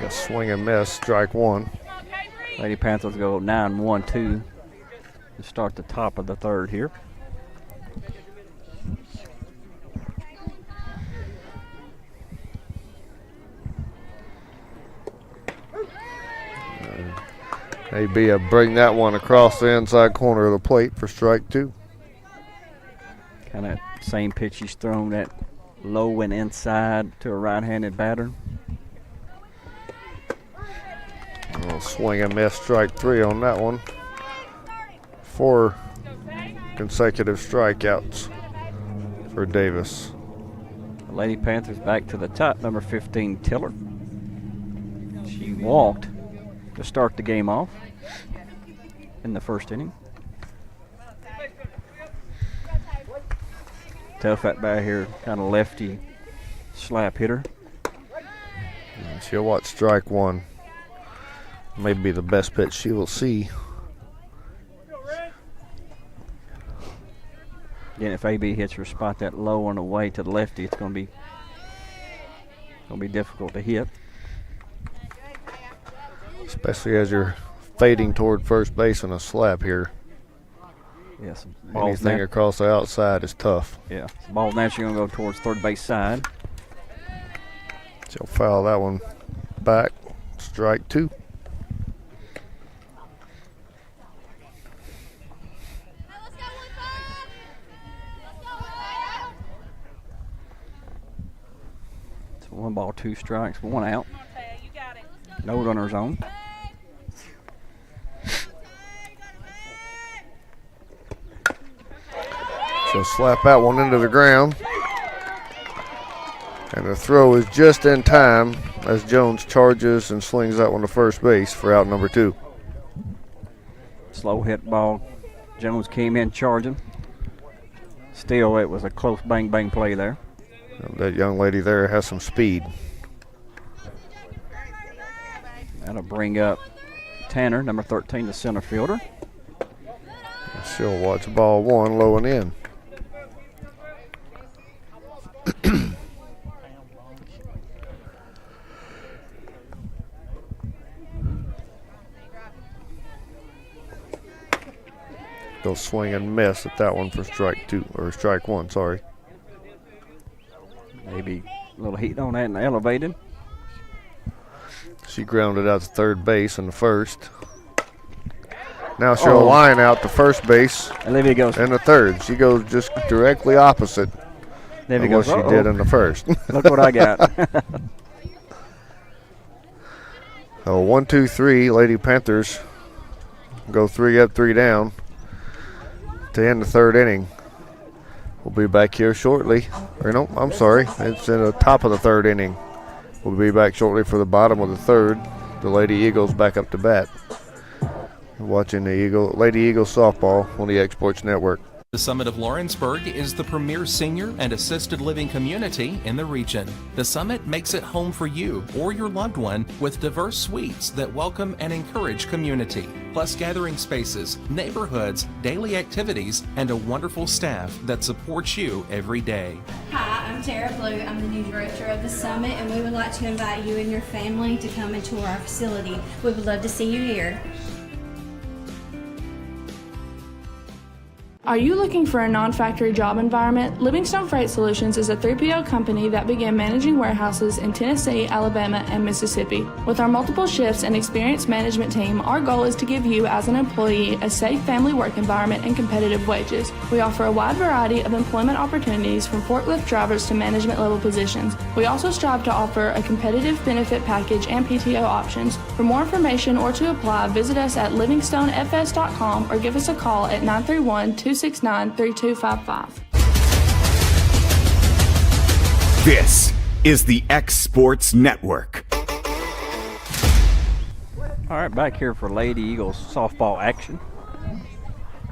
A swing and miss, strike one. Lady Panthers go 9-1-2 to start the top of the third here. Maybe bring that one across the inside corner of the plate for strike 2. Kind of same pitch he's thrown that low and inside to a right-handed batter. Swing and miss, strike 3 on that one. 4 consecutive strikeouts for Davis. The Lady Panthers back to the top, number 15, Tiller. She walked to start the game off in the first inning. Tough at bat here, kind of lefty slap hitter. And she'll watch strike 1. Maybe the best pitch she will see. Again, if AB hits her spot that low on the way to the lefty, it's going to be difficult to hit. Especially as you're fading toward first base on a slap here. Yes. Anything across the outside is tough. Yeah. The ball naturally going to go towards third base side. She'll foul that one back. Strike 2. So 1 ball, 2 strikes, 1 out. No runners on. She'll slap that one into the ground. And the throw is just in time as Jones charges and slings that one to first base for out number 2. Slow hit ball. Jones came in charging. Still, it was a close bang-bang play there. That young lady there has some speed. That'll bring up Tanner, number 13, the center fielder. She'll watch ball 1 low and in. They'll swing and miss at that one for strike 2 or strike 1. Sorry. Maybe a little heat on that and elevated. She grounded out to third base in the first. Now she'll line out to first base. Olivia goes in the third. She goes just directly opposite of what she did in the first. Look what I got. 1, 2, 3. Lady Panthers go 3 up, 3 down to end the third inning. be back here shortly. Or no, I'm sorry. It's in the top of the third inning. We'll be back shortly for the bottom of the third. The Lady Eagles back up to bat. Watching the Lady Eagles softball on the Exports Network. The Summit of Lawrenceburg is the premier senior and assisted living community in the region. The Summit makes it home for you or your loved one with diverse suites that welcome and encourage community, plus gathering spaces, neighborhoods, daily activities, and a wonderful staff that supports you every day. Hi, I'm Tara Blue. I'm the new director of the Summit, and we would like to invite you and your family to come and tour our facility. We would love to see you here. Are you looking for a non-factory job environment? Livingstone Freight Solutions is a 3PL company that began managing warehouses in Tennessee, Alabama, and Mississippi. With our multiple shifts and experienced management team, our goal is to give you as an employee a safe family work environment and competitive wages. We offer a wide variety of employment opportunities from forklift drivers to management level positions. We also strive to offer a competitive benefit package and PTO options. For more information or to apply, visit us at livingstonefs.com or give us a call at 931-269-3255. This is the X Sports Network. All right, back here for Lady Eagles softball action.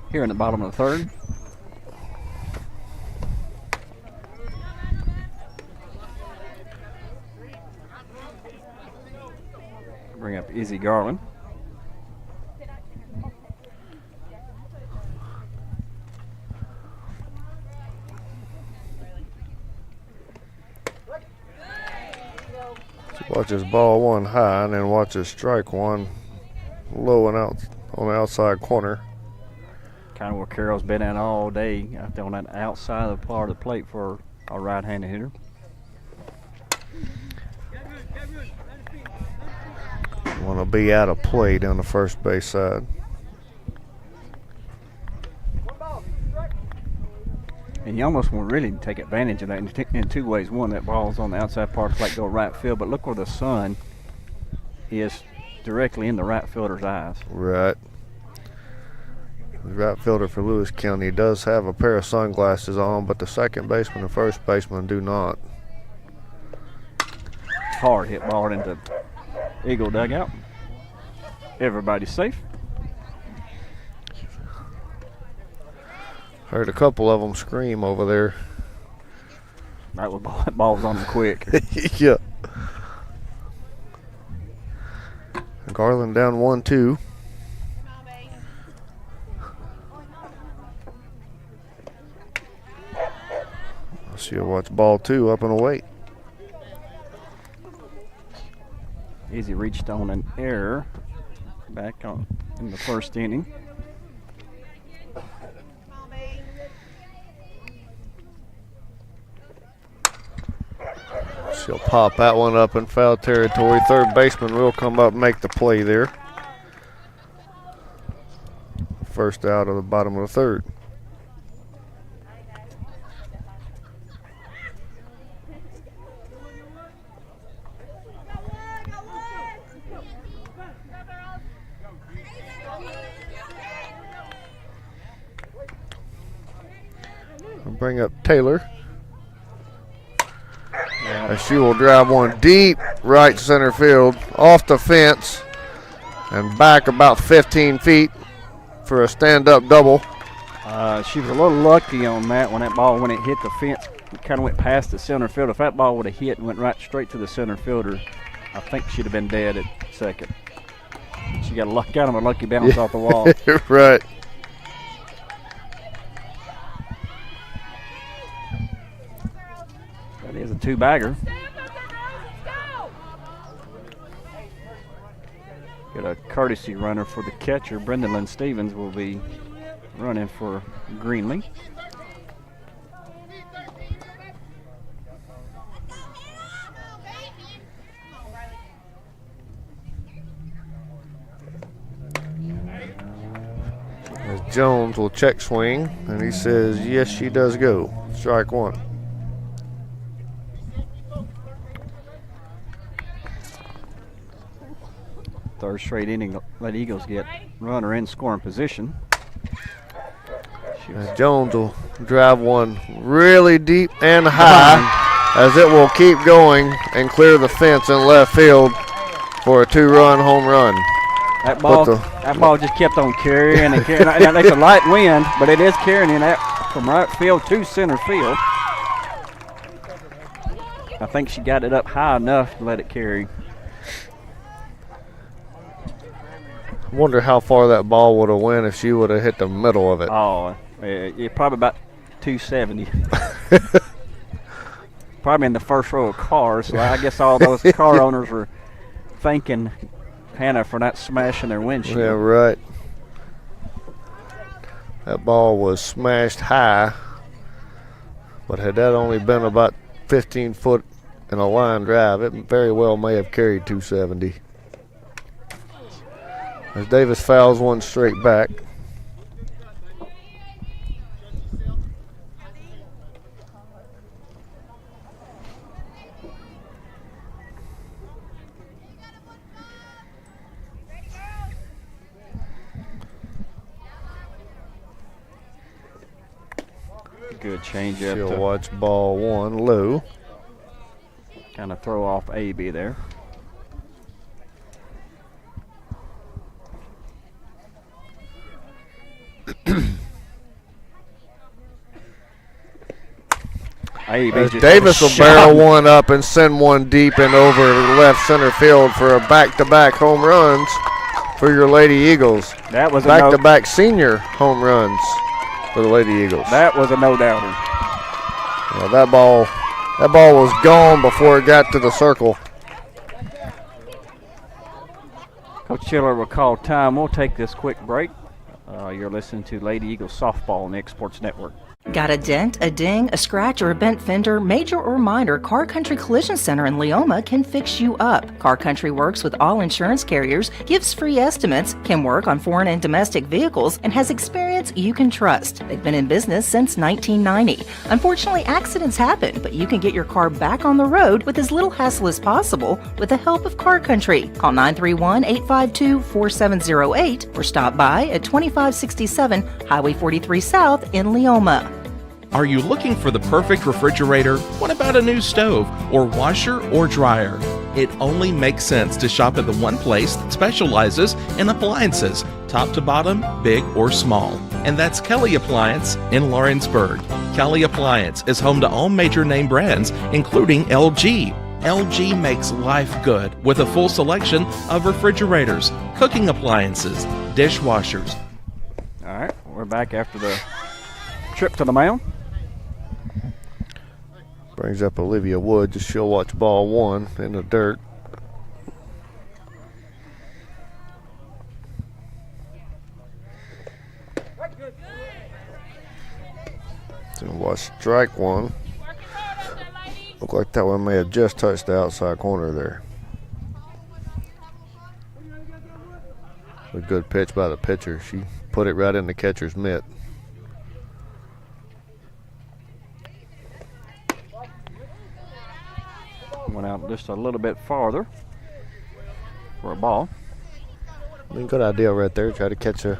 Here in the bottom of the third. Bring up Izzy Garland. Watch this ball one high and then watch this strike one low and out on the outside corner. Kind of where Carroll's been at all day, out there on that outside of the part of the plate for a right-handed hitter. Want to be out of play down the first base side. And you almost want to really take advantage of that in two ways. One, that ball's on the outside part of the plate, go right field, but look where the sun is directly in the right fielder's eyes. Right. The right fielder for Lewis County does have a pair of sunglasses on, but the second baseman and first baseman do not. Hard hit ball into Eagle dugout. Everybody's safe. Heard a couple of them scream over there. That ball's on them quick. Yeah. Garland down 1-2. She'll watch ball two up and away. Easy reached on an error back on in the first inning. She'll pop that one up in foul territory. Third baseman will come up and make the play there. First out of the bottom of the third. I'll bring up Taylor. And she will drive one deep right center field, off the fence, and back about 15 feet for a stand-up double. She was a little lucky on that when that ball, when it hit the fence, it kind of went past the center field. If that ball would have hit and went right straight to the center fielder, I think she'd have been dead at second. She got kind of a lucky bounce off the wall. Right. That is a two-bagger. Got a courtesy runner for the catcher. Brendan Lynn Stevens will be running for Greenlee. As Jones will check swing, and he says, yes, she does go. Strike one. Third straight inning, let Eagles get runner in scoring position. Jones will drive one really deep and high as it will keep going and clear the fence in left field for a 2-run home run. That ball just kept on carrying and carrying. Now, it's a light wind, but it is carrying in that from right field to center field. I think she got it up high enough to let it carry. I wonder how far that ball would have went if she would have hit the middle of it. Oh, yeah, probably about 270. Probably in the first row of cars. So I guess all those car owners were thanking Hannah for not smashing their windshield. Yeah, right. That ball was smashed high, but had that only been about 15 foot in a line drive, it very well may have carried 270. As Davis fouls one straight back. Good change up. She'll watch ball one low. Kind of throw off AB there. As Davis will barrel one up and send one deep and over left center field for a back-to-back home runs for your Lady Eagles. That was back-to-back senior home runs for the Lady Eagles. That was a no-doubter. Well, that ball was gone before it got to the circle. Coach Chiller will call time. We'll take this quick break. You're listening to Lady Eagles Softball on the Exports Network. Got a dent, a ding, a scratch, or a bent fender? Major or minor, Car Country Collision Center in Leoma can fix you up. Car Country works with all insurance carriers, gives free estimates, can work on foreign and domestic vehicles, and has experience you can trust. They've been in business since 1990. Unfortunately, accidents happen, but you can get your car back on the road with as little hassle as possible with the help of Car Country. Call 931-852-4708 or stop by at 2567 Highway 43 South in Leoma. Are you looking for the perfect refrigerator? What about a new stove or washer or dryer? It only makes sense to shop at the one place that specializes in appliances, top to bottom, big or small. And that's Kelly Appliance in Lawrenceburg. Kelly Appliance is home to all major name brands, including LG. LG makes life good with a full selection of refrigerators, cooking appliances, dishwashers. All right, we're back after the trip to the mound. Brings up Olivia Woods as she'll watch ball one in the dirt. So watch strike one. Look like that one may have just touched the outside corner there. A good pitch by the pitcher. She put it right in the catcher's mitt. Went out just a little bit farther for a ball. Good idea right there. Try to catch a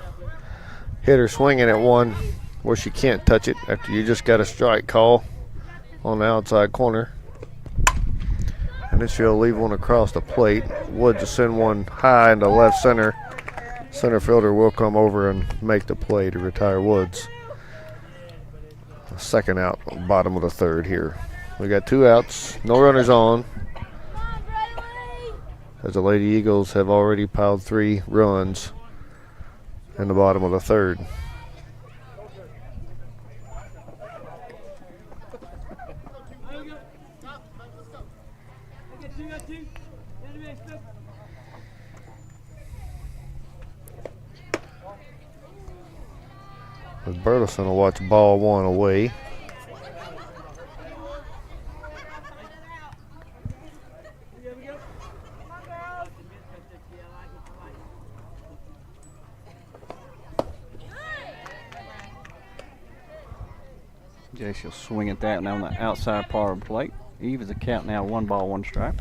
hitter swinging at one where she can't touch it after you just got a strike call on the outside corner. And then she'll leave one across the plate. Woods will send one high into left center. Center fielder will come over and make the play to retire Woods. Second out, bottom of the third here. We got 2 outs, no runners on. As the Lady Eagles have already piled 3 runs in the bottom of the third. As Burleson will watch ball one away. Jay, she'll swing at that now on the outside part of the plate. Eve is a count now, 1 ball, 1 strike.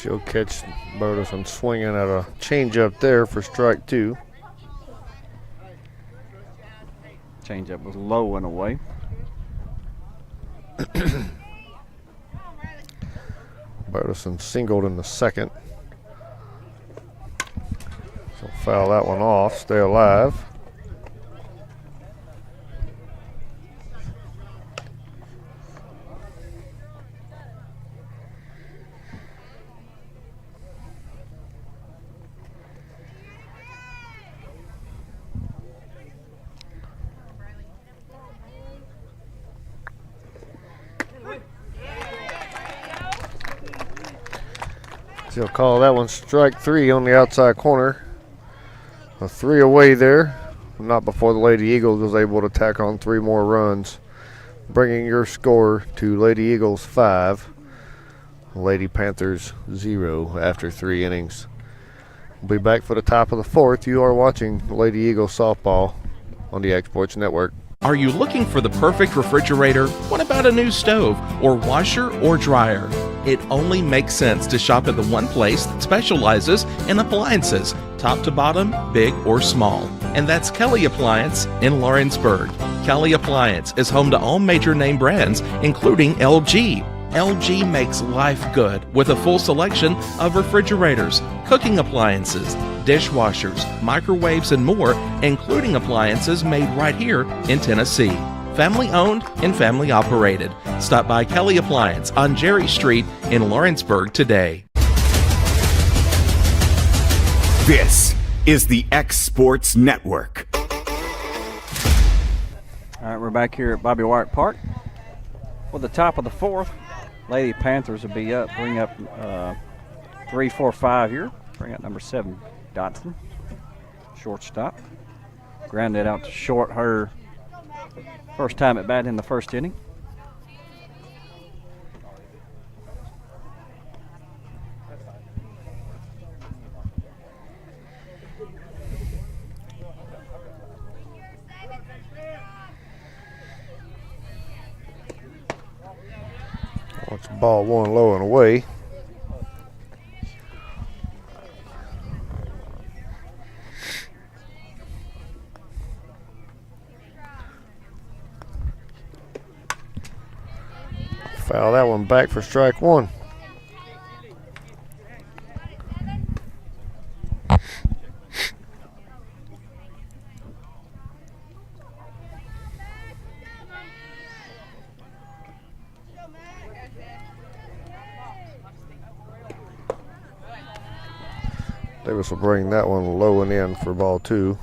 She'll catch Burleson swinging at a changeup there for strike 2. Changeup was low and away. Burleson singled in the second. She'll foul that one off, stay alive. She'll call that one strike 3 on the outside corner. A 3 away there. Not before the Lady Eagles was able to tack on 3 more runs, bringing your score to Lady Eagles 5, Lady Panthers 0 after 3 innings. We'll be back for the top of the 4th. You are watching Lady Eagles softball on the Exports Network. Are you looking for the perfect refrigerator? What about a new stove or washer or dryer? It only makes sense to shop at the one place that specializes in appliances, top to bottom, big or small. And that's Kelly Appliance in Lawrenceburg. Kelly Appliance is home to all major name brands, including LG. LG makes life good with a full selection of refrigerators, cooking appliances, dishwashers, microwaves, and more, including appliances made right here in Tennessee. Family owned and family operated. Stop by Kelly Appliance on Jerry Street in Lawrenceburg today. This is the X Sports Network. All right, we're back here at Bobby Wyrick Park with the top of the 4th. Lady Panthers will be up, bring up 3-4-5 here. Bring up number 7, Dotson, shortstop. Grounded out to short her first time at bat in the first inning. Watch the ball 1 low and away. Foul that one back for strike 1. Davis will bring that one low and in for ball 2.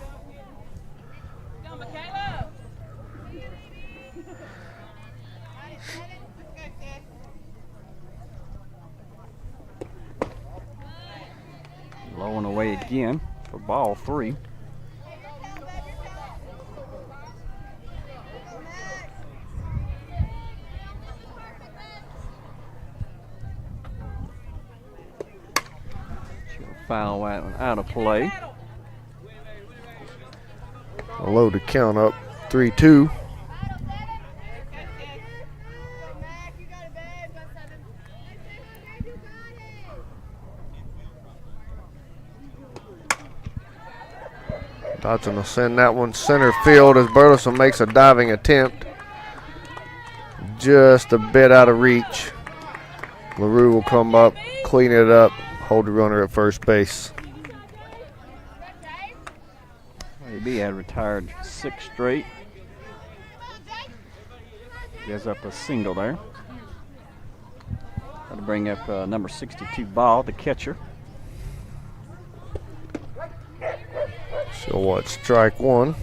Low and away again for ball 3. Foul that one out of play. A low to count up 3-2. Dodson will send that one center field as Burleson makes a diving attempt. Just a bit out of reach. LaRue will come up, clean it up, hold the runner at first base. AB had retired 6 straight. Gives up a single there. Got to bring up number 62 Ball, the catcher. She'll watch strike 1.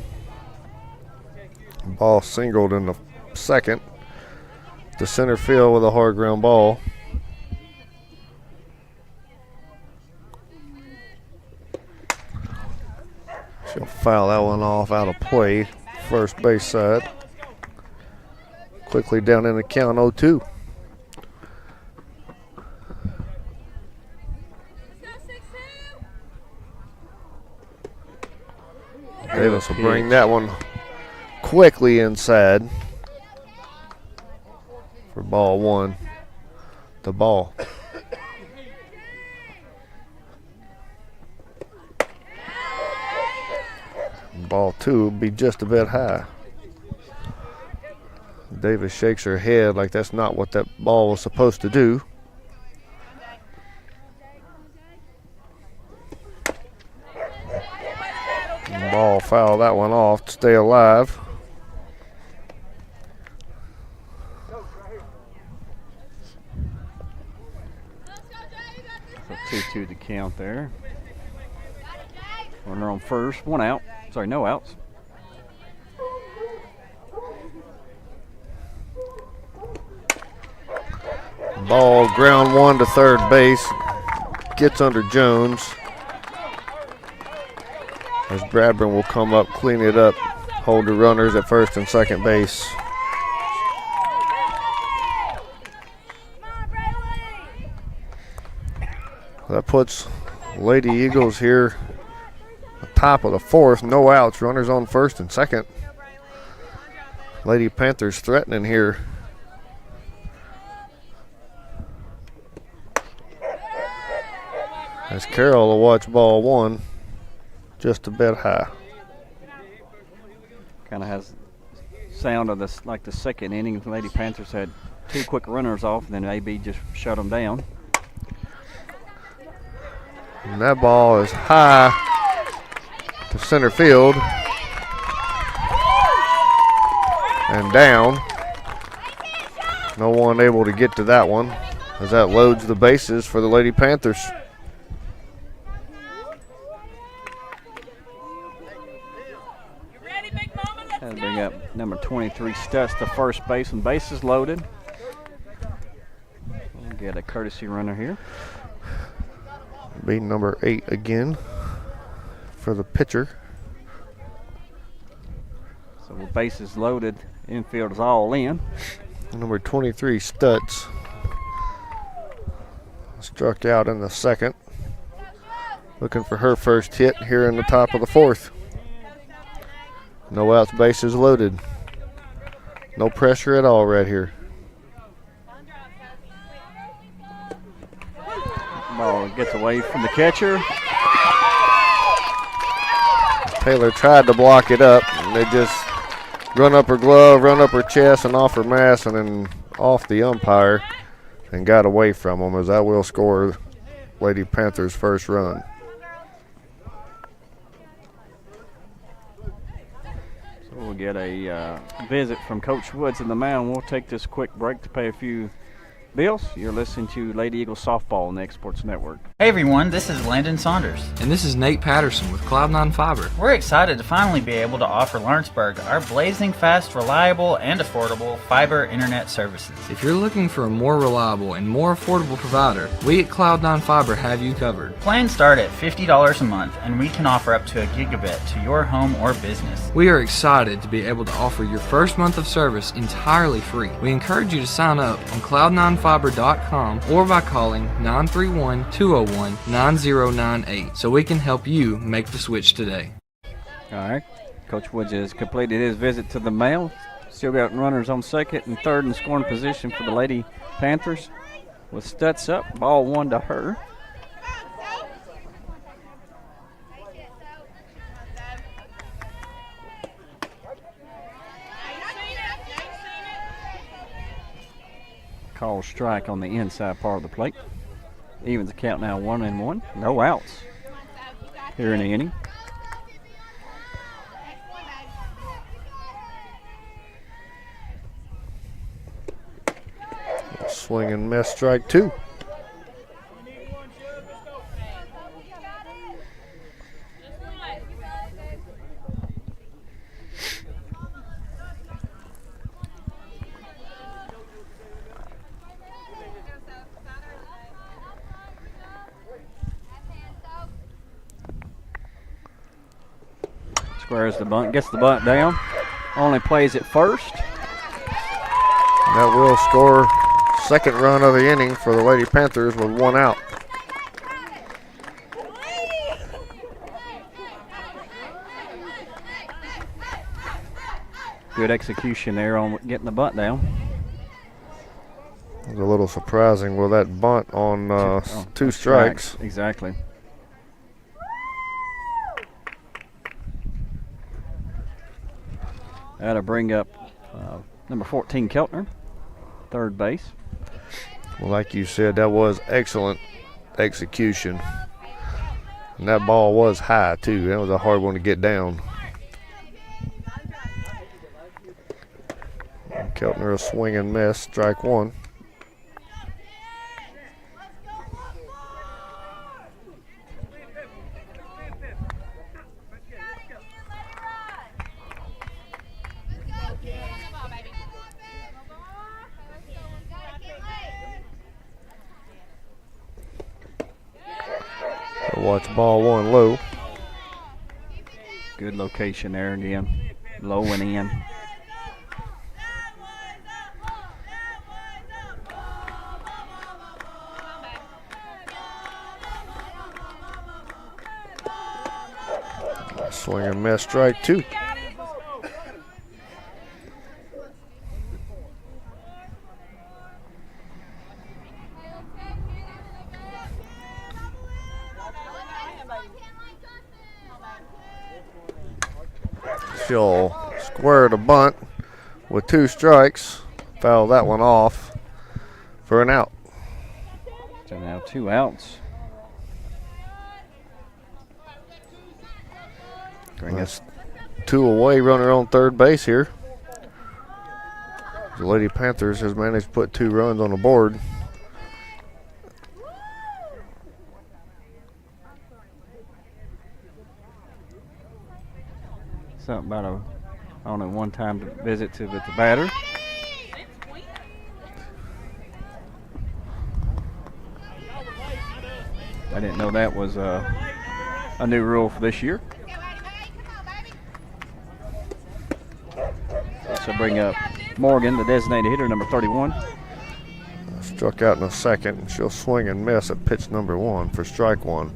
Ball singled in the second. To center field with a hard ground ball. She'll foul that one off out of play, first base side. Quickly down in the count 0-2. Davis will bring that one quickly inside for ball 1. The ball. Ball 2 will be just a bit high. Davis shakes her head like that's not what that ball was supposed to do. Ball foul that one off to stay alive. So 2-2 the count there. Runner on first, one out. Sorry, no outs. Ball ground one to third base. Gets under Jones. As Bradburn will come up, clean it up, hold the runners at first and second base. That puts Lady Eagles here top of the fourth, no outs, runners on first and second. Lady Panthers threatening here. As Carroll will watch ball one, just a bit high. Kind of has sound of this like the second inning. The Lady Panthers had two quick runners off, and then AB just shut them down. And that ball is high to center field and down. No one able to get to that one as that loads the bases for the Lady Panthers. Had to bring up number 23 Stutz to first base, and bases loaded. We'll get a courtesy runner here. Be number 8 again for the pitcher. So with bases loaded, infield is all in. Number 23 Stutz struck out in the second. Looking for her first hit here in the top of the fourth. No outs, bases loaded. No pressure at all right here. Ball gets away from the catcher. Taylor tried to block it up. And they just run up her glove, run up her chest, and off her mask, and then off the umpire, and got away from them, as that will score Lady Panthers' first run. So we'll get a visit from Coach Woods in the mound. We'll take this quick break to pay a few bills. You're listening to Lady Eagles Softball on the X-Sports Network. Hey everyone, this is Landon Saunders. And this is Nate Patterson with Cloud9 Fiber. We're excited to finally be able to offer Lawrenceburg our blazing fast, reliable, and affordable fiber internet services. If you're looking for a more reliable and more affordable provider, we at Cloud9 Fiber have you covered. Plans start at $50 a month, and we can offer up to a gigabit to your home or business. We are excited to be able to offer your first month of service entirely free. We encourage you to sign up on Cloud9Fiber.com or by calling 931-201-9098 so we can help you make the switch today. All right. Coach Woods has completed his visit to the mail. Still got runners on second and third in scoring position for the Lady Panthers. With Stutz up, ball one to her. Call strike on the inside part of the plate. Evens the count now 1-1. No outs here in the inning. Swing and miss, strike two. Squares the bunt, gets the bunt down. Only plays at first. That will score second run of the inning for the Lady Panthers with one out. Good execution there on getting the bunt down. It was a little surprising with that bunt on two strikes. Exactly. That'll bring up number 14, Keltner, third base. Well, like you said, that was excellent execution. And that ball was high, too. That was a hard one to get down. Keltner a swing and miss, strike one. Watch ball one low. Good location there again. Low and in. Swing and miss, strike two. She'll square the bunt with 2 strikes. Foul that one off for an out. So now 2 outs. That's 2 away, runner on third base here. The Lady Panthers has managed to put 2 runs on the board. Something about on a one-time visit to the batter. I didn't know that was a new rule for this year. So bring up Morgan, the designated hitter, number 31. Struck out in the second. She'll swing and miss at pitch number 1 for strike 1.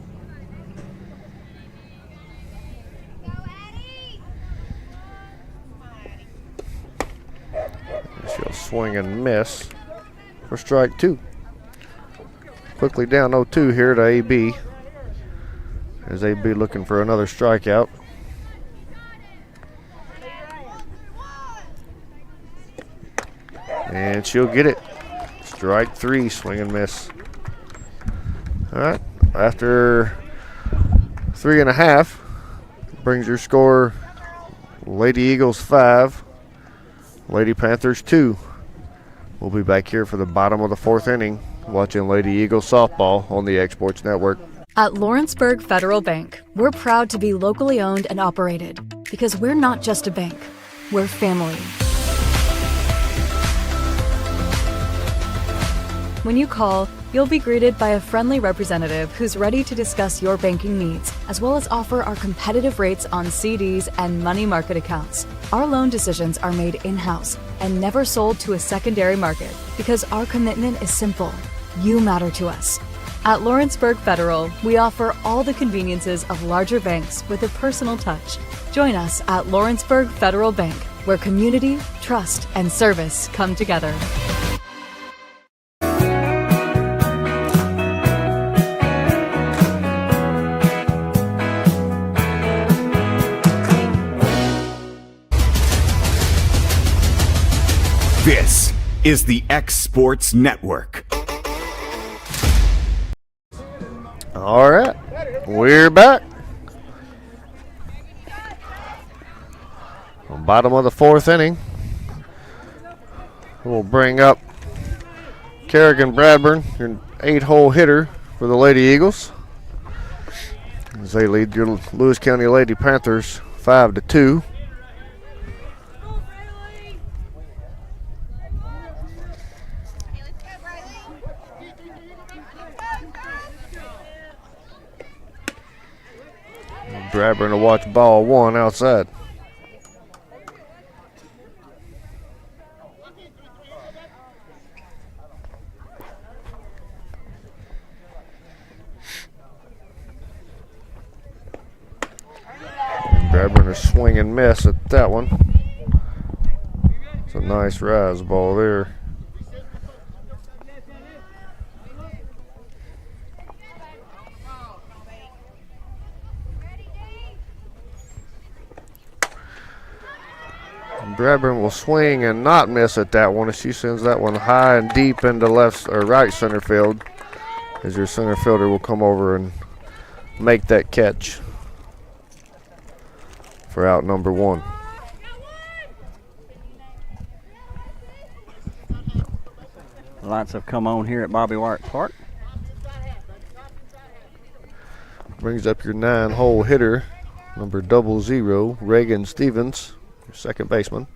She'll swing and miss for strike 2. Quickly down 0-2 here to AB. As AB looking for another strikeout. And she'll get it. Strike 3, swing and miss. All right, after 3.5, brings your score Lady Eagles 5, Lady Panthers 2. We'll be back here for the bottom of the 4th inning, watching Lady Eagles softball on the Exports Network. At Lawrenceburg Federal Bank, we're proud to be locally owned and operated because we're not just a bank, we're family. When you call, you'll be greeted by a friendly representative who's ready to discuss your banking needs, as well as offer our competitive rates on CDs and money market accounts. Our loan decisions are made in-house and never sold to a secondary market because our commitment is simple. You matter to us. At Lawrenceburg Federal, we offer all the conveniences of larger banks with a personal touch. Join us at Lawrenceburg Federal Bank, where community, trust, and service come together. This is the X Sports Network. All right, we're back. Bottom of the 4th inning. We'll bring up Kerrigan Bradburn, your 8-hole hitter for the Lady Eagles, as they lead your Lewis County Lady Panthers 5-2. Bradburn to watch ball 1 outside. Bradburn a swing and miss at that one. It's a nice rise ball there. Bradburn will swing and not miss at that one as she sends that one high and deep into left or right center field, as your center fielder will come over and make that catch for out number 1. Lights have come on here at Bobby Wyrick Park. Brings up your 9-hole hitter, number 00, Reagan Stevens, your second baseman.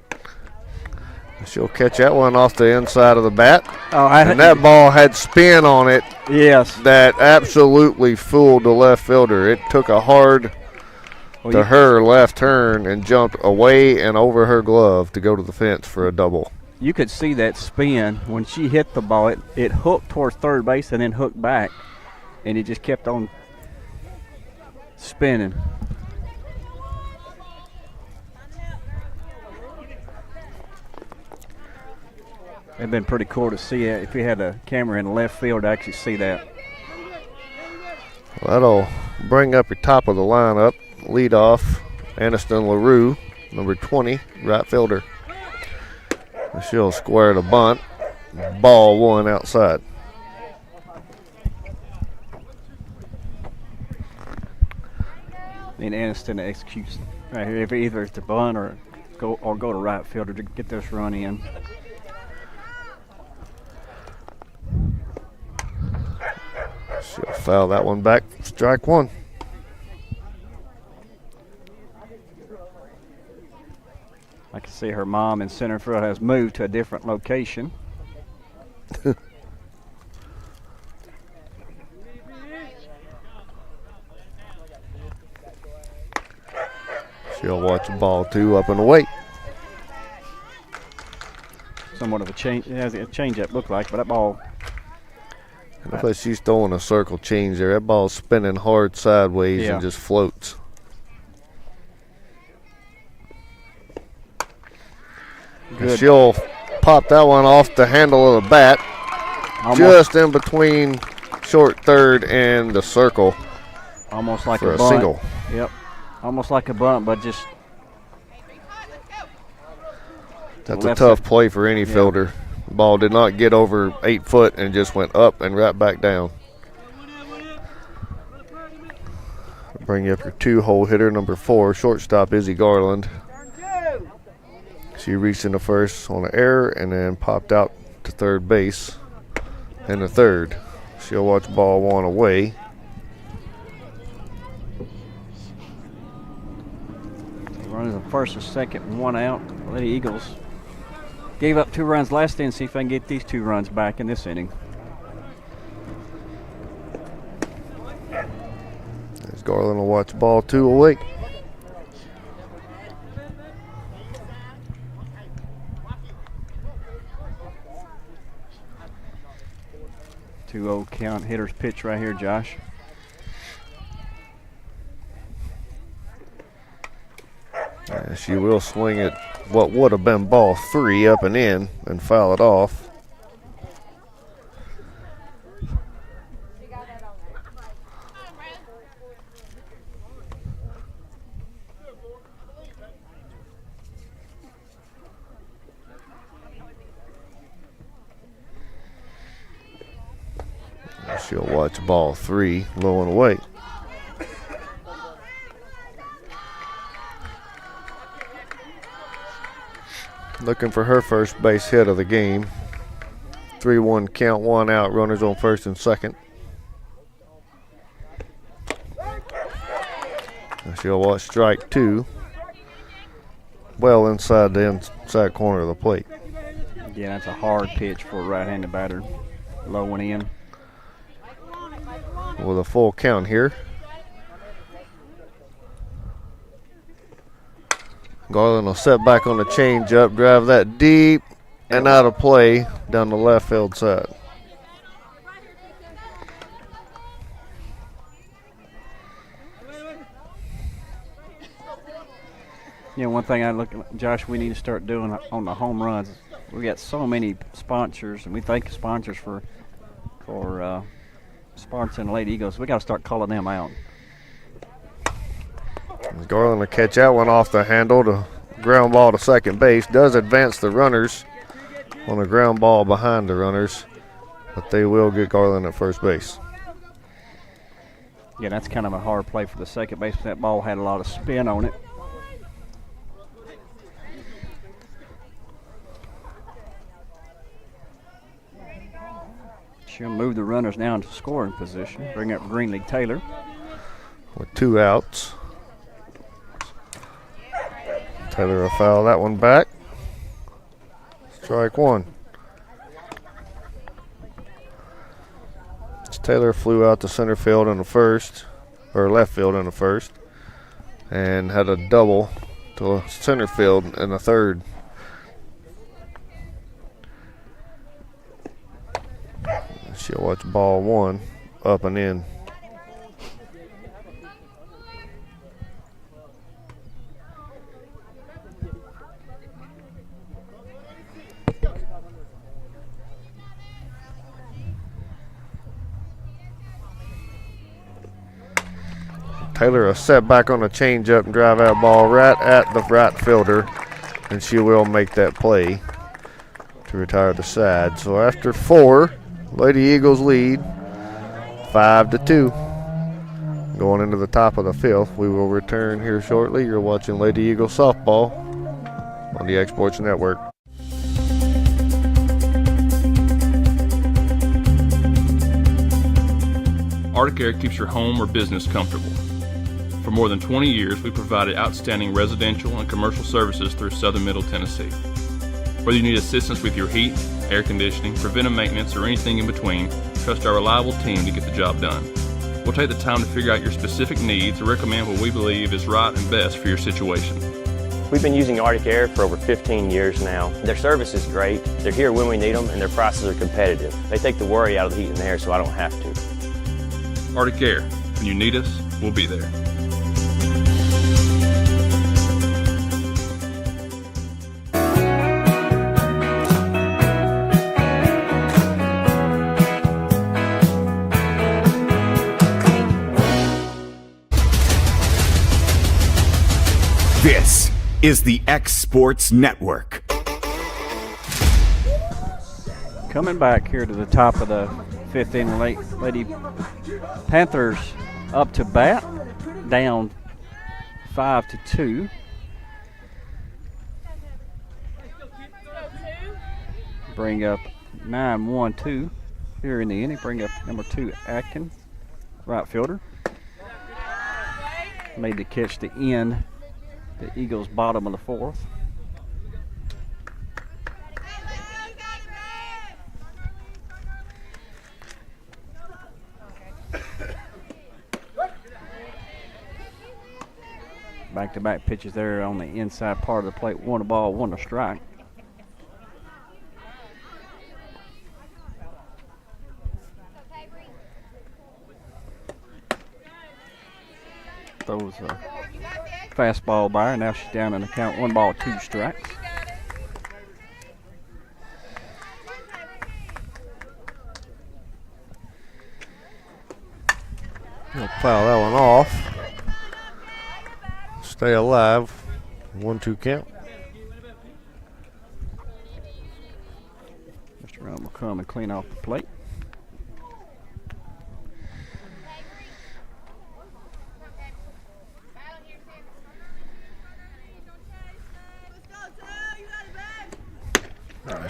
She'll catch that one off the inside of the bat. And that ball had spin on it. Yes. That absolutely fooled the left fielder. It took a hard her left turn and jumped away and over her glove to go to the fence for a double. You could see that spin when she hit the ball. It hooked towards third base and then hooked back, and it just kept on spinning. It'd been pretty cool to see it if we had a camera in the left field to actually see that. Well, that'll bring up your top of the lineup. Lead off, Aniston LaRue, number 20, right fielder. She'll square the bunt. Ball 1 outside. And Aniston executes right here. If either it's the bunt or go to right fielder to get this run in. She'll foul that one back. Strike 1. I can see her mom in center field has moved to a different location. She'll watch the ball 2 up and away. Somewhat of a change. It has a change up look like, but that ball. Looks like she's throwing a circle change there. That ball's spinning hard sideways and just floats. And she'll pop that one off the handle of the bat, just in between short third and the circle. Almost like for a bunt. Single. Yep, almost like a bunt, but just. That's a tough play for any fielder. The ball did not get over 8 foot and just went up and right back down. Bring you up your 2-hole hitter, number 4, shortstop Izzy Garland. She reached into first on an error and then popped out to third base in the third. She'll watch ball 1 away. Runners at first and second and 1 out. Lady Eagles gave up 2 runs last inning. See if I can get these 2 runs back in this inning. As Garland will watch ball 2 away. Two-0 count. Hitter's pitch right here, Josh. She will swing at what would have been ball 3 up and in and foul it off. She'll watch ball 3 low and away. Looking for her first base hit of the game. 3-1 count, 1 out, runners on first and second. And she'll watch strike 2. Well inside the inside corner of the plate. Yeah, that's a hard pitch for a right-handed batter. Low and in. With a full count here. Garland will set back on the changeup, drive that deep and out of play down the left field side. Yeah, one thing I look at, Josh, we need to start doing on the home runs. We got so many sponsors, and we thank sponsors for sponsoring the Lady Eagles. We got to start calling them out. Garland will catch that one off the handle to ground ball to second base. Does advance the runners on a ground ball behind the runners, but they will get Garland at first base. Yeah, that's kind of a hard play for the second baseman. That ball had a lot of spin on it. She'll move the runners now into scoring position. Bring up Greenlee Taylor. With 2 outs. Taylor will foul that one back. Strike 1. Taylor flew out to center field in the first, or left field in the first, and had a double to center field in the third. She'll watch ball 1 up and in. Taylor a set back on a changeup and drive out ball right at the right fielder, and she will make that play to retire the side. So after 4, Lady Eagles lead 5-2. Going into the top of the 5th. We will return here shortly. You're watching Lady Eagles softball on the Exports Network. Arctic Air keeps your home or business comfortable. For more than 20 years, we provided outstanding residential and commercial services through southern Middle Tennessee. Whether you need assistance with your heat, air conditioning, preventive maintenance, or anything in between, trust our reliable team to get the job done. We'll take the time to figure out your specific needs and recommend what we believe is right and best for your situation. We've been using Arctic Air for over 15 years now. Their service is great, they're here when we need them, and their prices are competitive. They take the worry out of the heat and air so I don't have to. Arctic Air, when you need us, we'll be there. This is the X Sports Network. Coming back here to the top of the 5th inning, Lady Panthers up to bat, down 5-2. Bring up 9-1-2 here in the inning. Bring up number 2, Atkin, right fielder. Made the catch to end the Eagles' bottom of the 4th. Back-to-back pitches there on the inside part of the plate. 1 ball, 1 strike. Throws a fastball by her. Now she's down in the count. 1 ball, 2 strikes. He'll foul that one off. Stay alive. 1-2 count. Mr. Run will come and clean off the plate.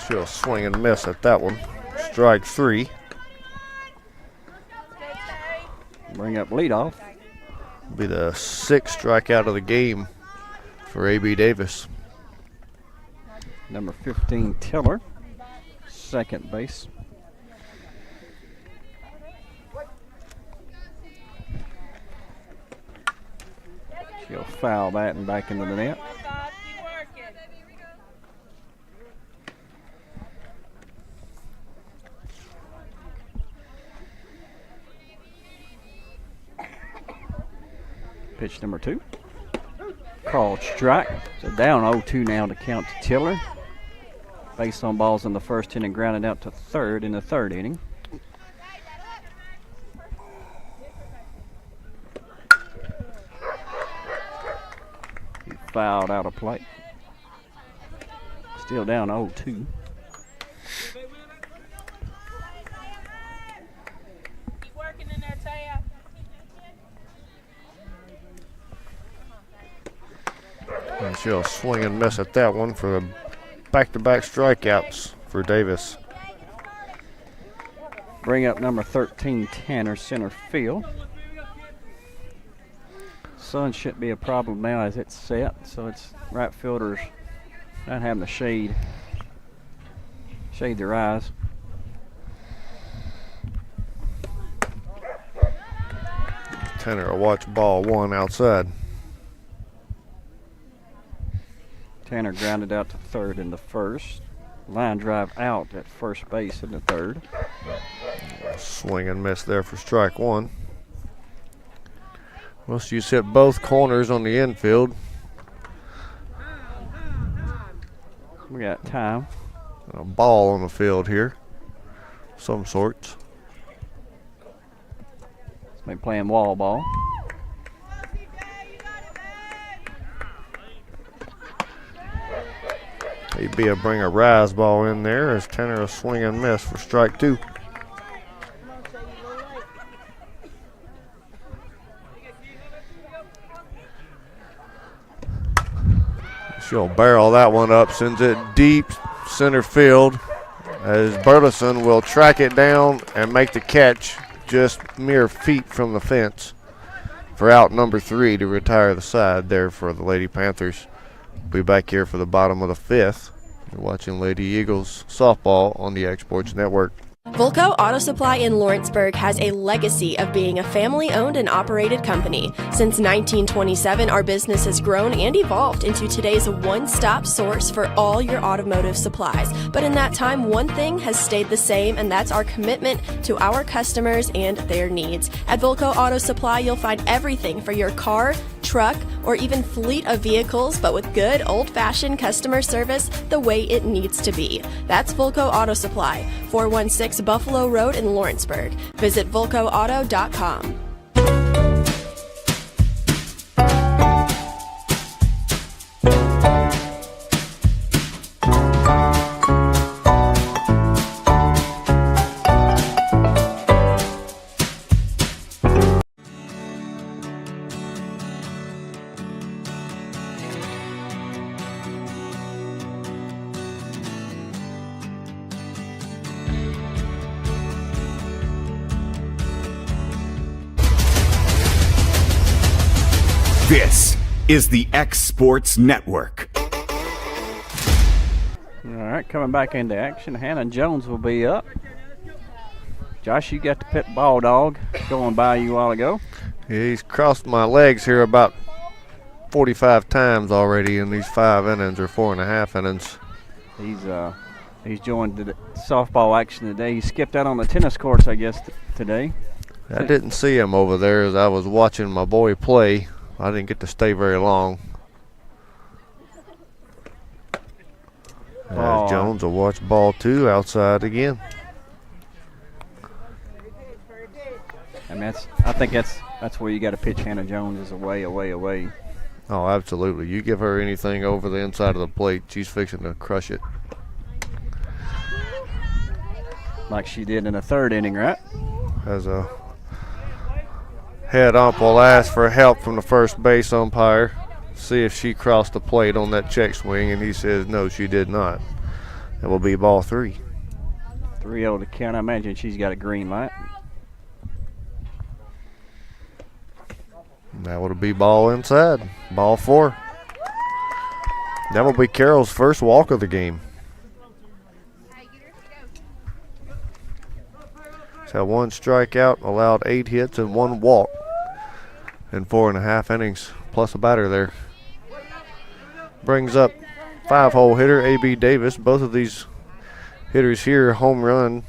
She'll swing and miss at that one. Strike 3. Bring up leadoff. Be the 6th strikeout of the game for A.B. Davis. Number 15, Tiller, second base. She'll foul that and back into the net. Pitch number 2. Called strike. So down 0-2 now to count to Tiller. Base on balls in the first inning, grounded out to third in the 3rd inning. He fouled out of play. Still down 0-2. Keep working in there, Taya. And she'll swing and miss at that one for the back-to-back strikeouts for Davis. Bring up number 13, Tanner, center field. Sun shouldn't be a problem now as it's set, so it's right fielders not having to shade their eyes. Tanner will watch ball 1 outside. Tanner grounded out to third in the first. Line drive out at first base in the third. Swing and miss there for strike 1. Wilshue's hit both corners on the infield. We got time. A ball on the field here, some sorts. It's been playing wall ball. AB will bring a rise ball in there as Tanner will swing and miss for strike 2. She'll barrel that one up, sends it deep center field as Burleson will track it down and make the catch just mere feet from the fence for out number 3 to retire the side there for the Lady Panthers. Be back here for the bottom of the 5th. You're watching Lady Eagles softball on the Exports Network. Volco Auto Supply in Lawrenceburg has a legacy of being a family-owned and operated company. Since 1927, our business has grown and evolved into today's one-stop source for all your automotive supplies. But in that time, one thing has stayed the same, and that's our commitment to our customers and their needs. At Volco Auto Supply, you'll find everything for your car, truck, or even fleet of vehicles, but with good old-fashioned customer service the way it needs to be. That's Volco Auto Supply, 416 Buffalo Road in Lawrenceburg. Visit VolcoAuto.com. This is the X Sports Network. All right, coming back into action, Hannah Jones will be up. Josh, you got the pit ball dog going by you a while ago. Yeah, he's crossed my legs here about 45 times already in these 5 innings or 4.5 innings. He's joined the softball action today. He skipped out on the tennis courts, I guess, today. I didn't see him over there as I was watching my boy play. I didn't get to stay very long. As Jones will watch ball 2 outside again. I mean, I think that's where you got to pitch Hannah Jones is away. Oh, absolutely. You give her anything over the inside of the plate, she's fixing to crush it. Like she did in the 3rd inning, right? As a head ump will ask for help from the first base umpire. See if she crossed the plate on that check swing, and he says no, she did not. It will be ball 3. 3-0 to count. I imagine she's got a green light. And that will be ball inside. Ball 4. That will be Carroll's first walk of the game. She's had 1 strikeout, allowed 8 hits, and 1 walk in 4.5 innings, plus a batter there. Brings up 5-hole hitter A.B. Davis. Both of these hitters here home run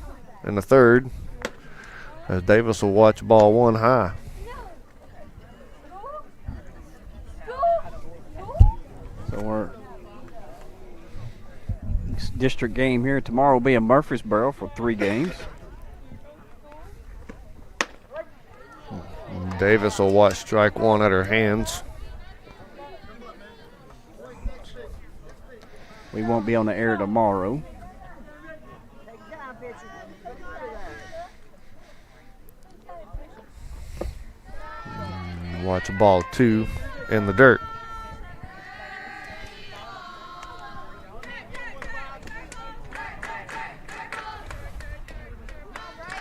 in the 3rd, as Davis will watch ball 1 high. So we're district game here tomorrow will be in Murfreesboro for 3 games. Davis will watch strike 1 at her hands. We won't be on the air tomorrow. Watch ball 2 in the dirt.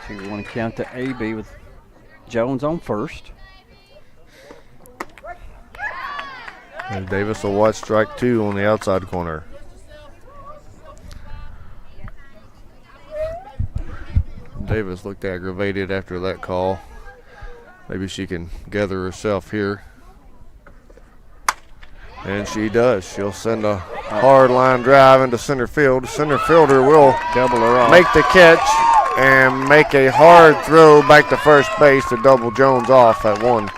So you want to count to AB with Jones on first. And Davis will watch strike 2 on the outside corner. Davis looked aggravated after that call. Maybe she can gather herself here. And she does. She'll send a hard line drive into center field. Center fielder will double her off, make the catch and make a hard throw back to first base to double Jones off at 1.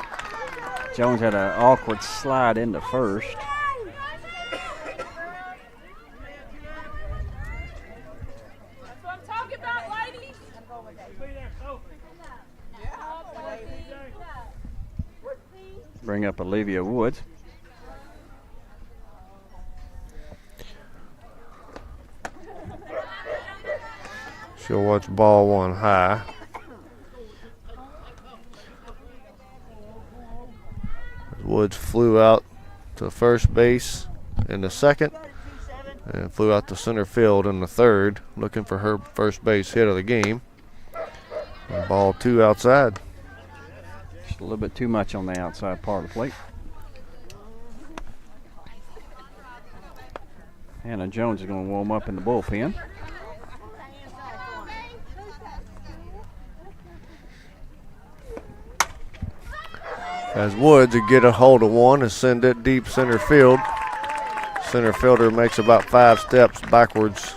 Jones had an awkward slide into first. That's what I'm talking about, ladies. Bring up Olivia Woods. She'll watch ball 1 high. Woods flew out to first base in the second and flew out to center field in the third, looking for her first base hit of the game. And ball 2 outside. Just a little bit too much on the outside part of the plate. Hannah Jones is going to warm up in the bullpen. As Woods would get a hold of 1 and send it deep center field. Center fielder makes about 5 steps backwards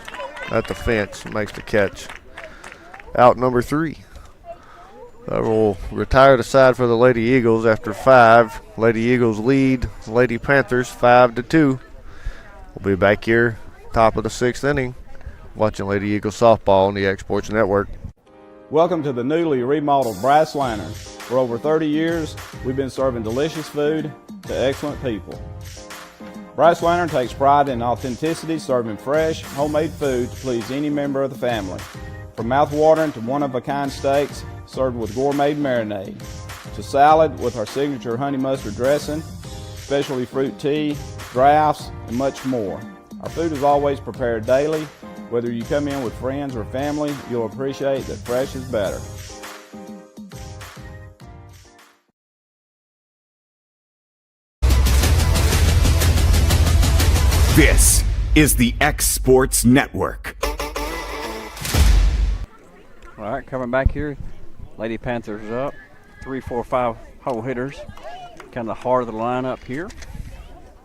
at the fence, makes the catch. Out number 3. That will retire the side for the Lady Eagles after 5. Lady Eagles lead Lady Panthers 5-2. We'll be back here, top of the 6th inning, watching Lady Eagles softball on the X Sports Network. Welcome to the newly remodeled Brass Lantern. For over 30 years, we've been serving delicious food to excellent people. Brass Lantern takes pride in authenticity, serving fresh, homemade food to please any member of the family. From mouth-watering to one-of-a-kind steaks served with gourmet marinade, to salad with our signature honey mustard dressing, specialty fruit tea, drafts, and much more. Our food is always prepared daily. Whether you come in with friends or family, you'll appreciate that fresh is better. This is the X Sports Network. All right, coming back here, Lady Panthers up. 3, 4, 5 hole hitters. Kind of the heart of the lineup here.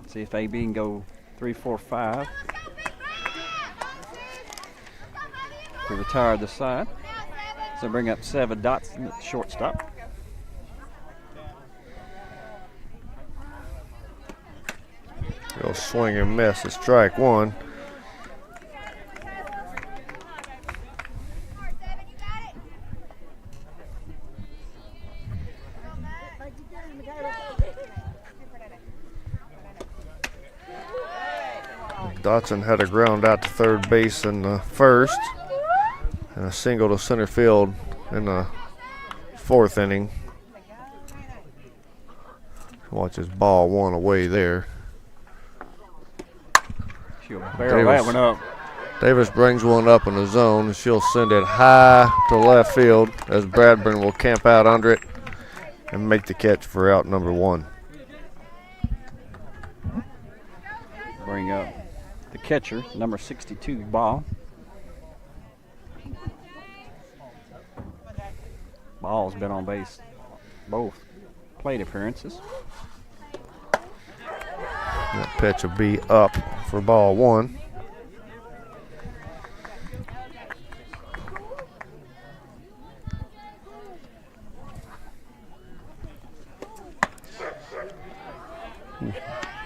See if AB can go 3, 4, 5. We retire this side. So bring up 7 Dotson at the shortstop. He'll swing and miss at strike 1. Dotson had a ground out to third base in the first and a single to center field in the 4th inning. Watches ball 1 away there. She'll barrel that one up. Davis brings one up in the zone, and she'll send it high to left field as Bradburn will camp out under it and make the catch for out number 1. Bring up the catcher, number 62, Ball. Ball's been on base both plate appearances. That pitch will be up for ball 1.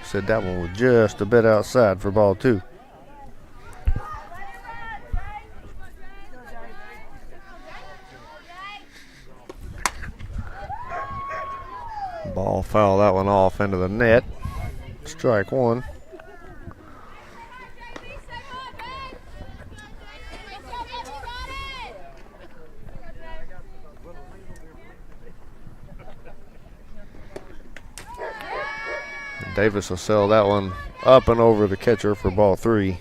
Said that one was just a bit outside for ball 2. Ball foul that one off into the net. Strike 1. Davis will sell that one up and over the catcher for ball 3.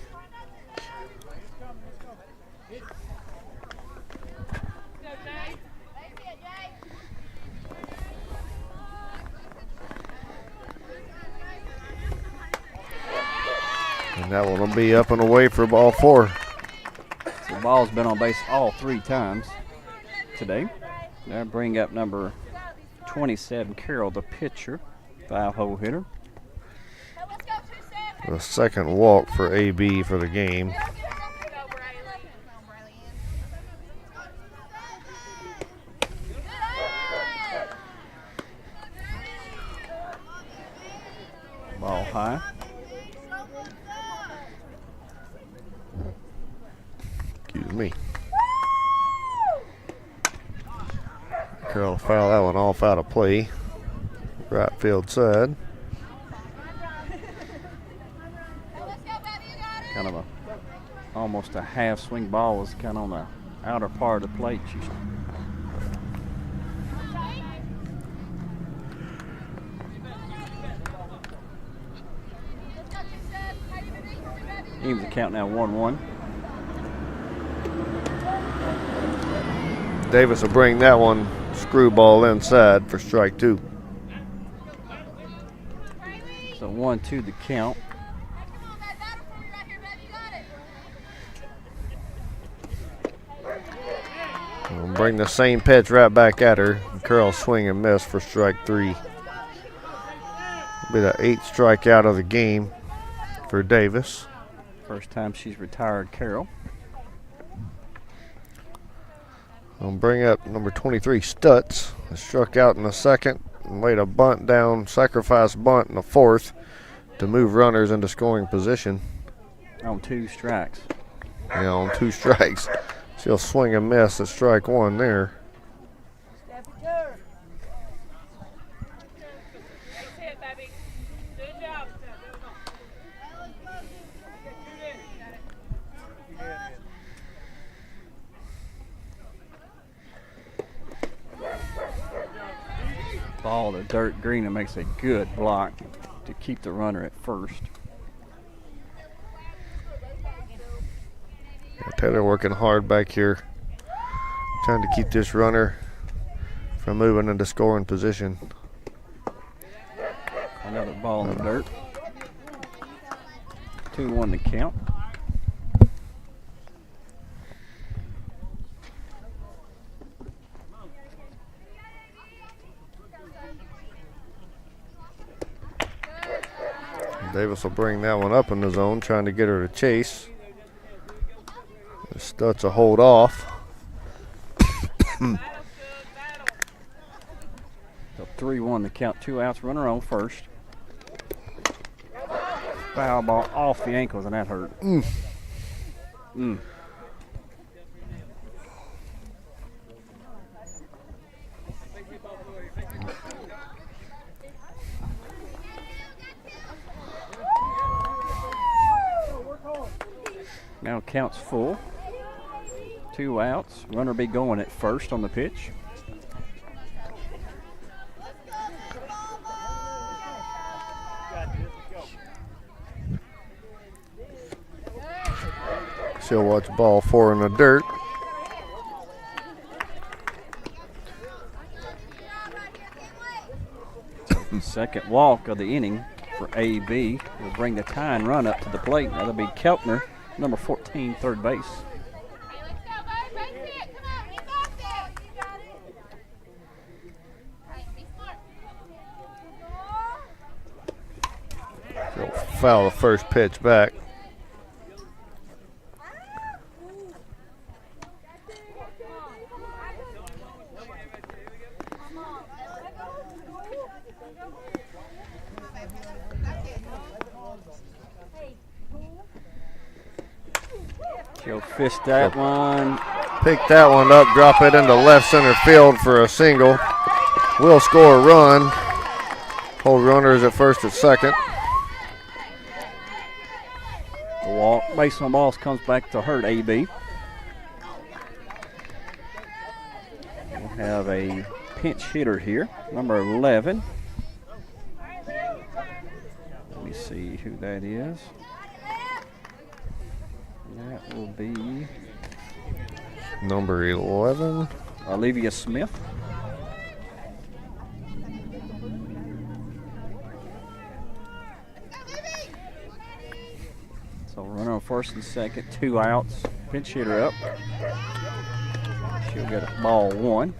And that one will be up and away for ball 4. So the ball's been on base all 3 times today. Now bring up number 27, Carroll, the pitcher, 5-hole hitter. The second walk for AB for the game. Ball high. Excuse me. Carroll foul that one off out of play. Right field side. Kind of almost a half swing ball was kind of on the outer part of the plate. Evens the count now 1-1. Davis will bring that one screwball inside for strike 2. So 1-2 the count. We'll bring the same pitch right back at her. Curl swing and miss for strike 3. Be the 8th strikeout of the game for Davis. First time she's retired, Carroll. I'll bring up number 23, Stutz. Struck out in the second and laid a bunt down, sacrifice bunt in the 4th to move runners into scoring position. On 2 strikes. Yeah, on 2 strikes. She'll swing and miss at strike 1 there. Ball to dirt green and makes a good block to keep the runner at first. Taylor working hard back here, trying to keep this runner from moving into scoring position. Another ball in the dirt. 2-1 the count. Davis will bring that one up in the zone, trying to get her to chase. The Stutz will hold off. So 3-1 the count, 2 outs, runner on first. Foul ball off the ankles, and that hurt. Now counts full. 2 outs. Runner be going at first on the pitch. She'll watch ball 4 in the dirt. Second walk of the inning for AB. Will bring the tying run up to the plate. That'll be Keltner, number 14, third base. She'll foul the first pitch back. She'll fist that one. Pick that one up, drop it into left center field for a single. We'll score a run. Hold runners at first and second. The walk, base on balls comes back to hurt AB. We'll have a pinch hitter here, number 11. see who that is. That will be number 11, Olivia Smith. So runner on first and second, 2 outs. Pinch hitter up. She'll get a ball 1.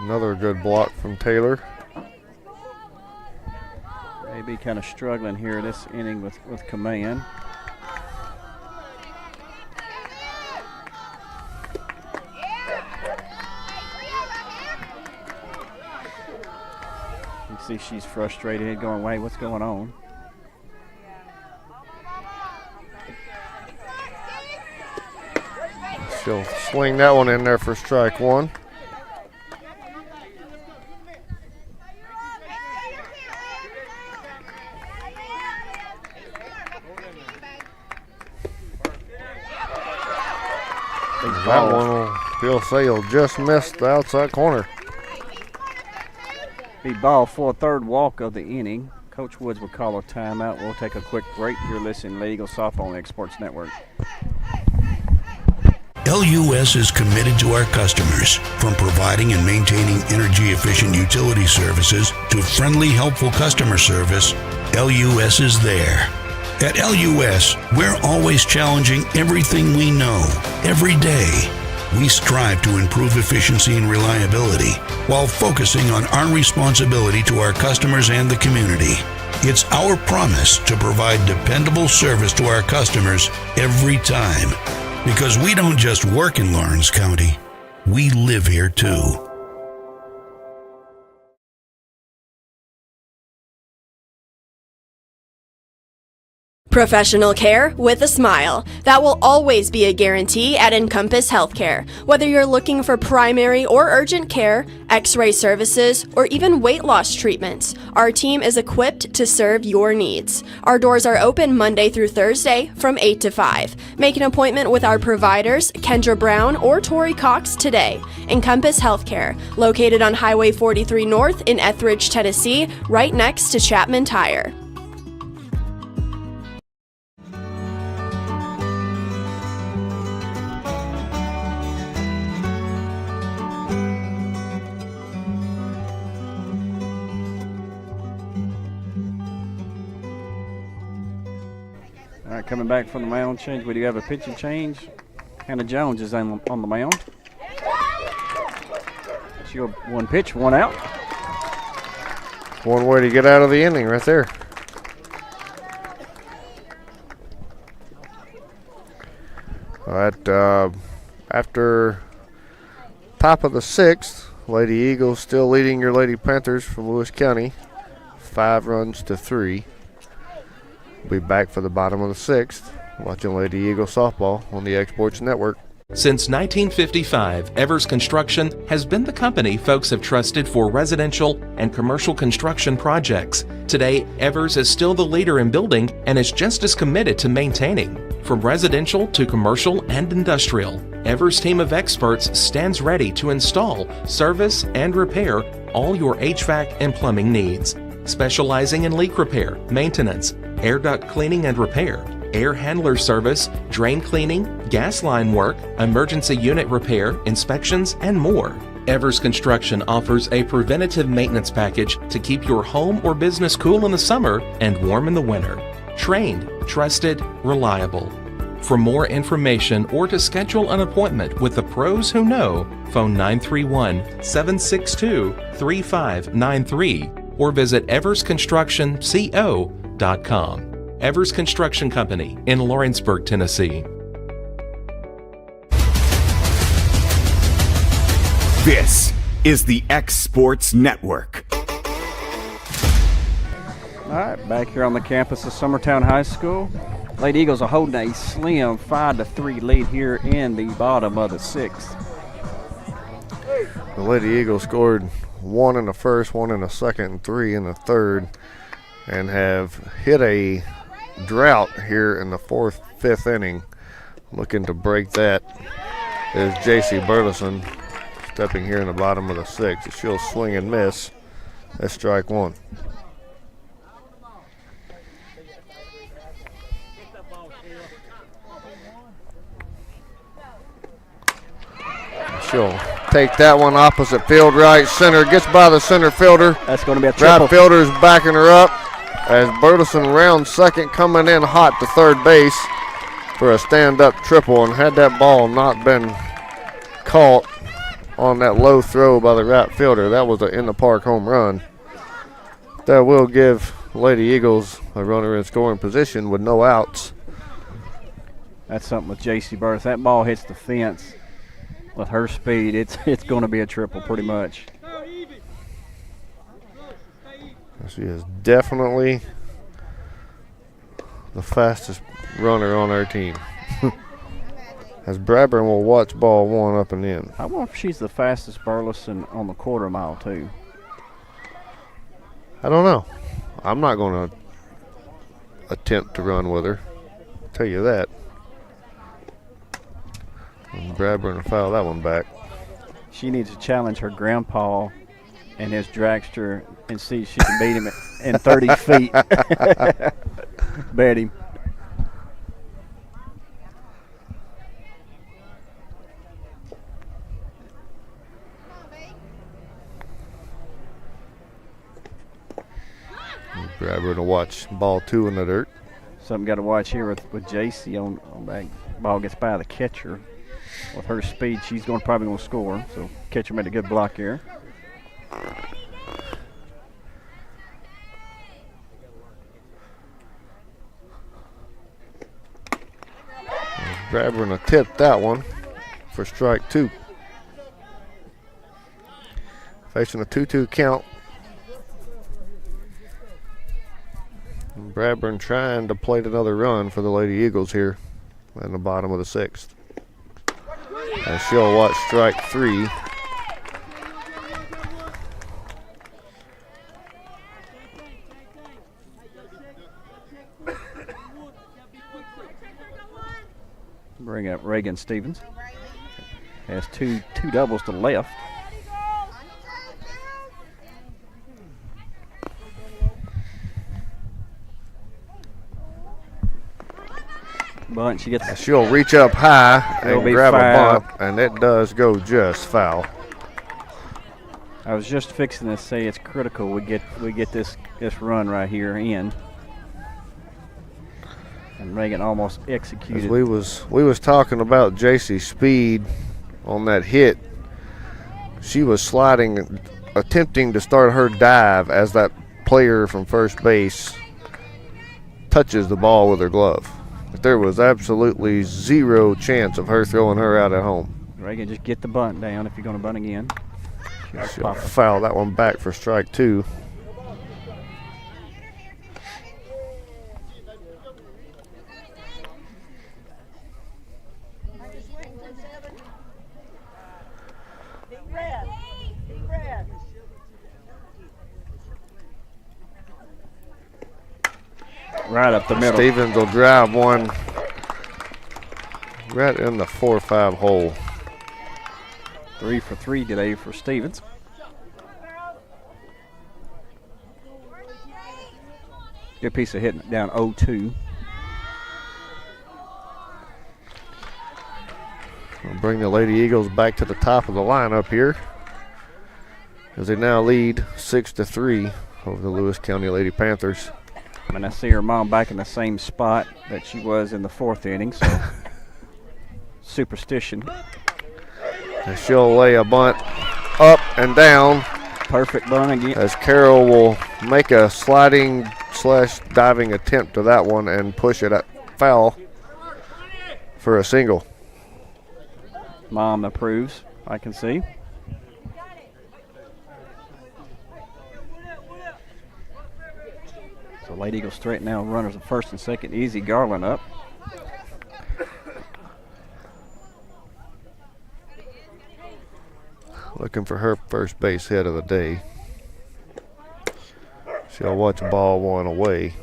Another good block from Taylor. Maybe kind of struggling here this inning with command. You see she's frustrated, going, wait, what's going on? She'll swing that one in there for strike 1. That one, he'll say he'll just miss the outside corner. Be ball for a third walk of the inning. Coach Woods will call a timeout. We'll take a quick break. You're listening to Eagle Softball on the Exports Network. LUS is committed to our customers, from providing and maintaining energy-efficient utility services to friendly, helpful customer service. LUS is there. At LUS, we're always challenging everything we know, every day. We strive to improve efficiency and reliability while focusing on our responsibility to our customers and the community. It's our promise to provide dependable service to our customers every time. Because we don't just work in Lawrence County, we live here too. Professional care with a smile. That will always be a guarantee at Encompass Healthcare. Whether you're looking for primary or urgent care, x-ray services, or even weight loss treatments, our team is equipped to serve your needs. Our doors are open Monday through Thursday from 8 to 5. Make an appointment with our providers, Kendra Brown or Tori Cox, today. Encompass Healthcare, located on Highway 43 North in Etheridge, Tennessee, right next to Chapman Tire. All right, coming back from the mound change. We do have a pitching change. Hannah Jones is on the mound. She'll one pitch, 1 out. One way to get out of the inning right there. All right, after top of the 6th, Lady Eagles still leading your Lady Panthers from Lewis County, 5 runs to 3. We'll be back for the bottom of the 6th, watching Lady Eagle softball on the Exports Network. Since 1955, Evers Construction has been the company folks have trusted for residential and commercial construction projects. Today, Evers is still the leader in building and is just as committed to maintaining. From residential to commercial and industrial, Evers' team of experts stands ready to install, service, and repair all your HVAC and plumbing needs. Specializing in leak repair, maintenance, air duct cleaning and repair, air handler service, drain cleaning, gas line work, emergency unit repair, inspections, and more. Evers Construction offers a preventative maintenance package to keep your home or business cool in the summer and warm in the winter. Trained, trusted, reliable. For more information or to schedule an appointment with the pros who know, phone 931-762-3593 or visit eversconstructionco.com. Evers Construction Company in Lawrenceburg, Tennessee. This is the X Sports Network. All right, back here on the campus of Summertown High School. Lady Eagles are holding a slim 5-3 lead here in the bottom of the 6th. The Lady Eagles scored 1 in the first, 1 in the second, and 3 in the third, and have hit a drought here in the 4th, 5th inning. Looking to break that is J.C. Burleson, stepping here in the bottom of the 6th. She'll swing and miss. That's strike 1. She'll take that one opposite field, right center. Gets by the center fielder. That's going to be a triple. Right fielder's backing her up as Burleson rounds second, coming in hot to third base for a stand-up triple. And had that ball not been caught on that low throw by the right fielder, that was an in-the-park home run. That will give Lady Eagles a runner in scoring position with no outs. That's something with J.C. Burris. That ball hits the fence with her speed. It's going to be a triple pretty much. She is definitely the fastest runner on our team. As Bradburn will watch ball 1 up and in. I wonder if she's the fastest Burleson on the quarter mile too. I don't know. I'm not going to attempt to run with her. I'll tell you that. And Bradburn will foul that one back. She needs to challenge her grandpa and his dragster and see if she can beat him in 30 feet. Bet him. Bradburn to watch ball 2 in the dirt. Something got to watch here with JC on back. Ball gets by the catcher. With her speed, she's probably going to score. So catcher made a good block here. Bradburn will tip that one for strike 2. Facing a 2-2 count. And Bradburn trying to plate another run for the Lady Eagles here in the bottom of the 6th. And she'll watch strike 3. Bring up Reagan Stevens. Has two doubles to the left. Bunt, she'll reach up high and grab foul. a bunt, and it does go just foul. I was just fixing to say it's critical we get this run right here in. And Reagan almost executed. As we was talking about JC's speed on that hit. She was sliding, attempting to start her dive as that player from first base touches the ball with her glove. There was absolutely zero chance of her throwing her out at home. Reagan, just get the bunt down if you're going to bunt again. She'll foul that one back for strike 2. Right up the middle. Stevens will drive one right in the 4-5 hole. 3 for 3 today for Stevens. Good piece of hitting it down 0-2. We'll bring the Lady Eagles back to the top of the lineup here as they now lead 6-3 over the Lewis County Lady Panthers. And I see her mom back in the same spot that she was in the 4th inning, so superstition. And she'll lay a bunt up and down. Perfect bunt again. As Carroll will make a sliding / diving attempt to that one and push it at foul for a single. Mom approves, I can see. So Lady Eagles straight now, runners at first and second. Easy Garland up. Looking for her first base hit of the day. She'll watch ball 1 away.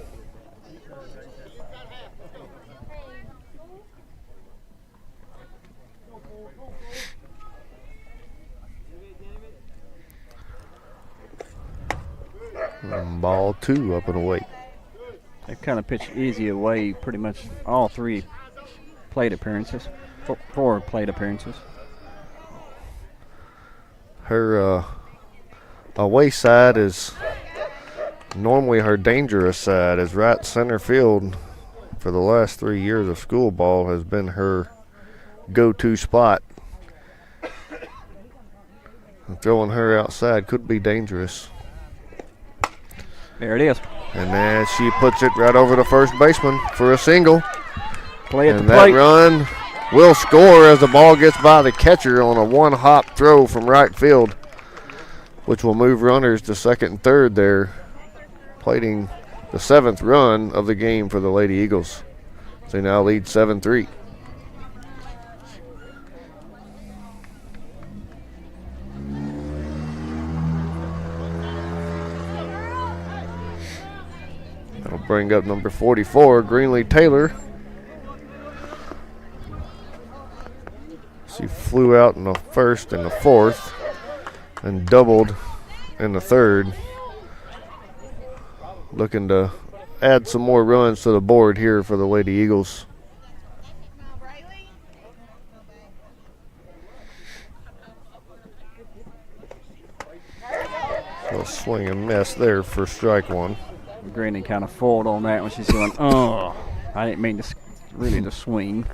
Ball 2 up and away. They kind of pitched easy away pretty much all 3 plate appearances, 4 plate appearances. Her away side is normally her dangerous side, is right center field for the last 3 years of school ball has been her go-to spot. And throwing her outside could be dangerous. There it is. And then she puts it right over the first baseman for a single. Play at and the that plate. run will score as the ball gets by the catcher on a one-hop throw from right field, which will move runners to second and third there, plating the 7th run of the game for the Lady Eagles. They now lead 7-3. That'll bring up number 44, Greenlee Taylor. She flew out in the first and the fourth and doubled in the third. Looking to add some more runs to the board here for the Lady Eagles. A swing and miss there for strike 1. Greenlee kind of fooled on that when she's going, oh, I didn't mean to really to swing.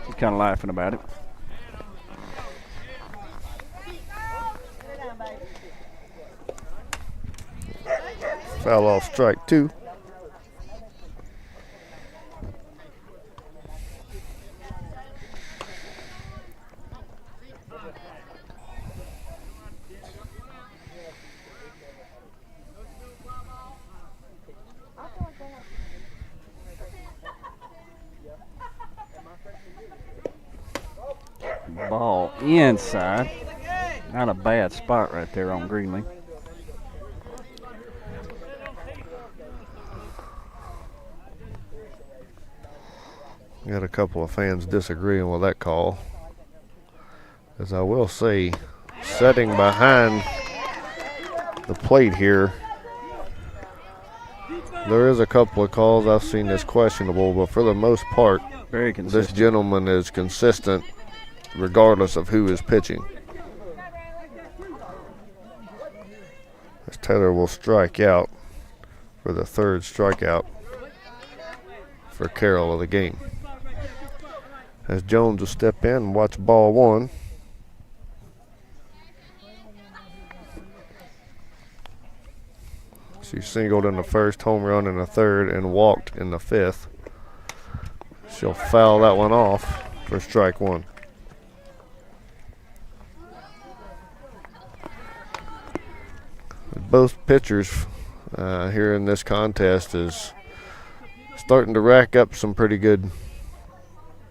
She's kind of laughing about it. Foul off strike 2. Ball inside. Not a bad spot right there on Greenlee. Got a couple of fans disagreeing with that call. As I will say, setting behind the plate here, there is a couple of calls I've seen as questionable, but for the most part, very consistent. This gentleman is consistent regardless of who is pitching. As Taylor will strike out for the 3rd strikeout for Carroll of the game. As Jones will step in and watch ball 1. She singled in the first, home run in the 3rd, and walked in the 5th. She'll foul that one off for strike 1. Both pitchers here in this contest is starting to rack up some pretty good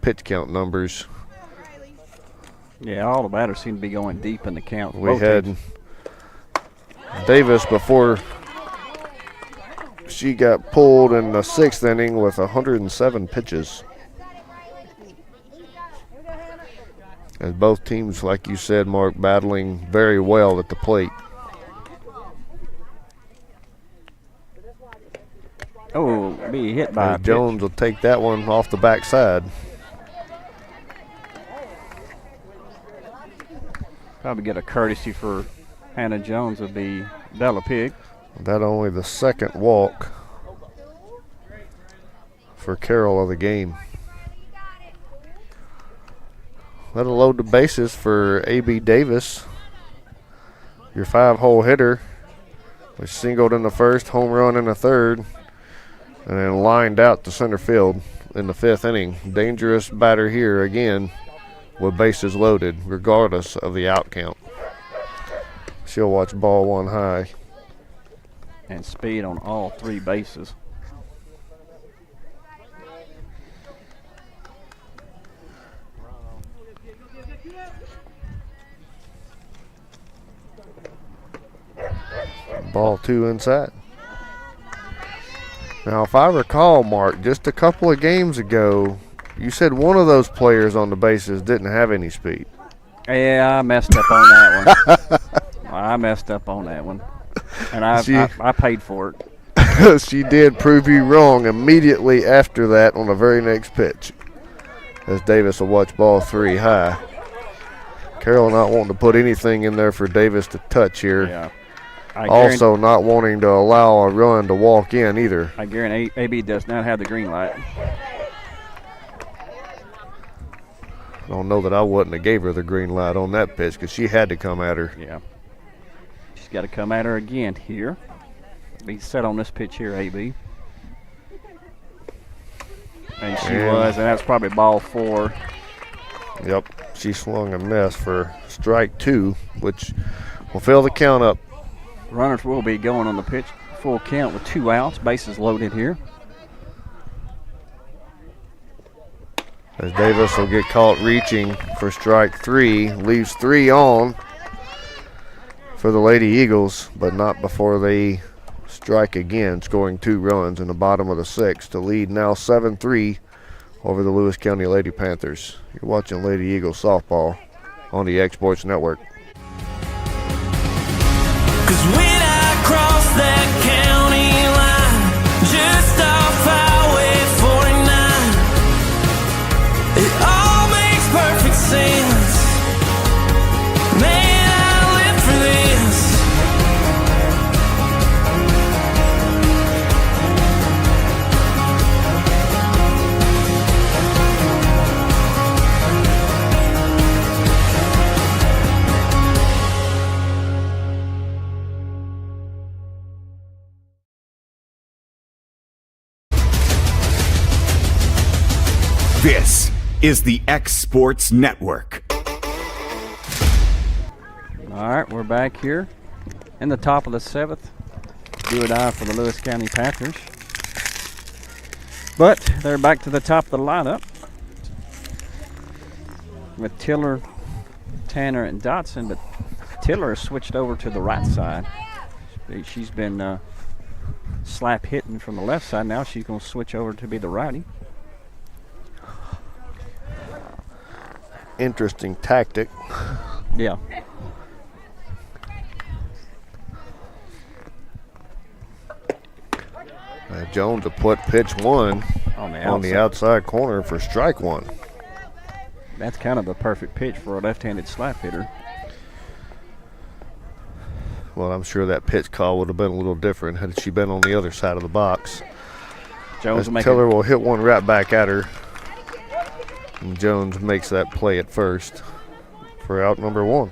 pitch count numbers. Yeah, all the batters seem to be going deep in the count. We had Davis before she got pulled in the 6th inning with 107 pitches. As both teams, like you said, Mark, battling very well at the plate. Oh, be hit by a pitch. Jones will take that one off the backside. Probably get a courtesy for Hannah Jones would be Bella Pig. That only the 2nd walk for Carroll of the game. That'll load the bases for A.B. Davis, your 5-hole hitter, which singled in the 1st, home run in the 3rd, and then lined out to center field in the 5th inning. Dangerous batter here again with bases loaded, regardless of the out count. She'll watch ball 1 high. And speed on all 3 bases. Ball 2 inside. Now, if I recall, Mark, just a couple of games ago, you said one of those players on the bases didn't have any speed. Yeah, I messed up on that one. I messed up on that one. And I paid for it. She did prove you wrong immediately after that on the very next pitch. As Davis will watch ball 3 high. Carroll not wanting to put anything in there for Davis to touch here. Yeah. Also not wanting to allow a run to walk in either. I guarantee AB does not have the green light. I don't know that I wouldn't have gave her the green light on that pitch because she had to come at her. Yeah. She's got to come at her again here. Be set on this pitch here, AB. And she was, and that's probably ball 4. Yep, she swung a miss for strike 2, which will fill the count up. Runners will be going on the pitch. Full count with 2 outs. Bases loaded here. As Davis will get caught reaching for strike 3, leaves 3 on for the Lady Eagles, but not before they strike again, scoring 2 runs in the bottom of the 6th to lead now 7-3 over the Lewis County Lady Panthers. You're watching Lady Eagles softball on the X-Sports Network. When I cross that county line, just off Highway 49, it all makes perfect sense. Man, I live for this. This is the X Sports Network. All right, we're back here in the top of the 7th. Do or die for the Lewis County Panthers. But they're back to the top of the lineup with Tiller, Tanner, and Dotson. But Tiller has switched over to the right side. She's been slap hitting from the left side. Now she's going to switch over to be the righty. Interesting tactic. Yeah. Jones will put pitch 1 on the outside corner for strike 1. That's kind of the perfect pitch for a left-handed slap hitter. Well, I'm sure that pitch call would have been a little different had she been on the other side of the box. Jones Tiller will hit one right back at her. And Jones makes that play at first for out number 1.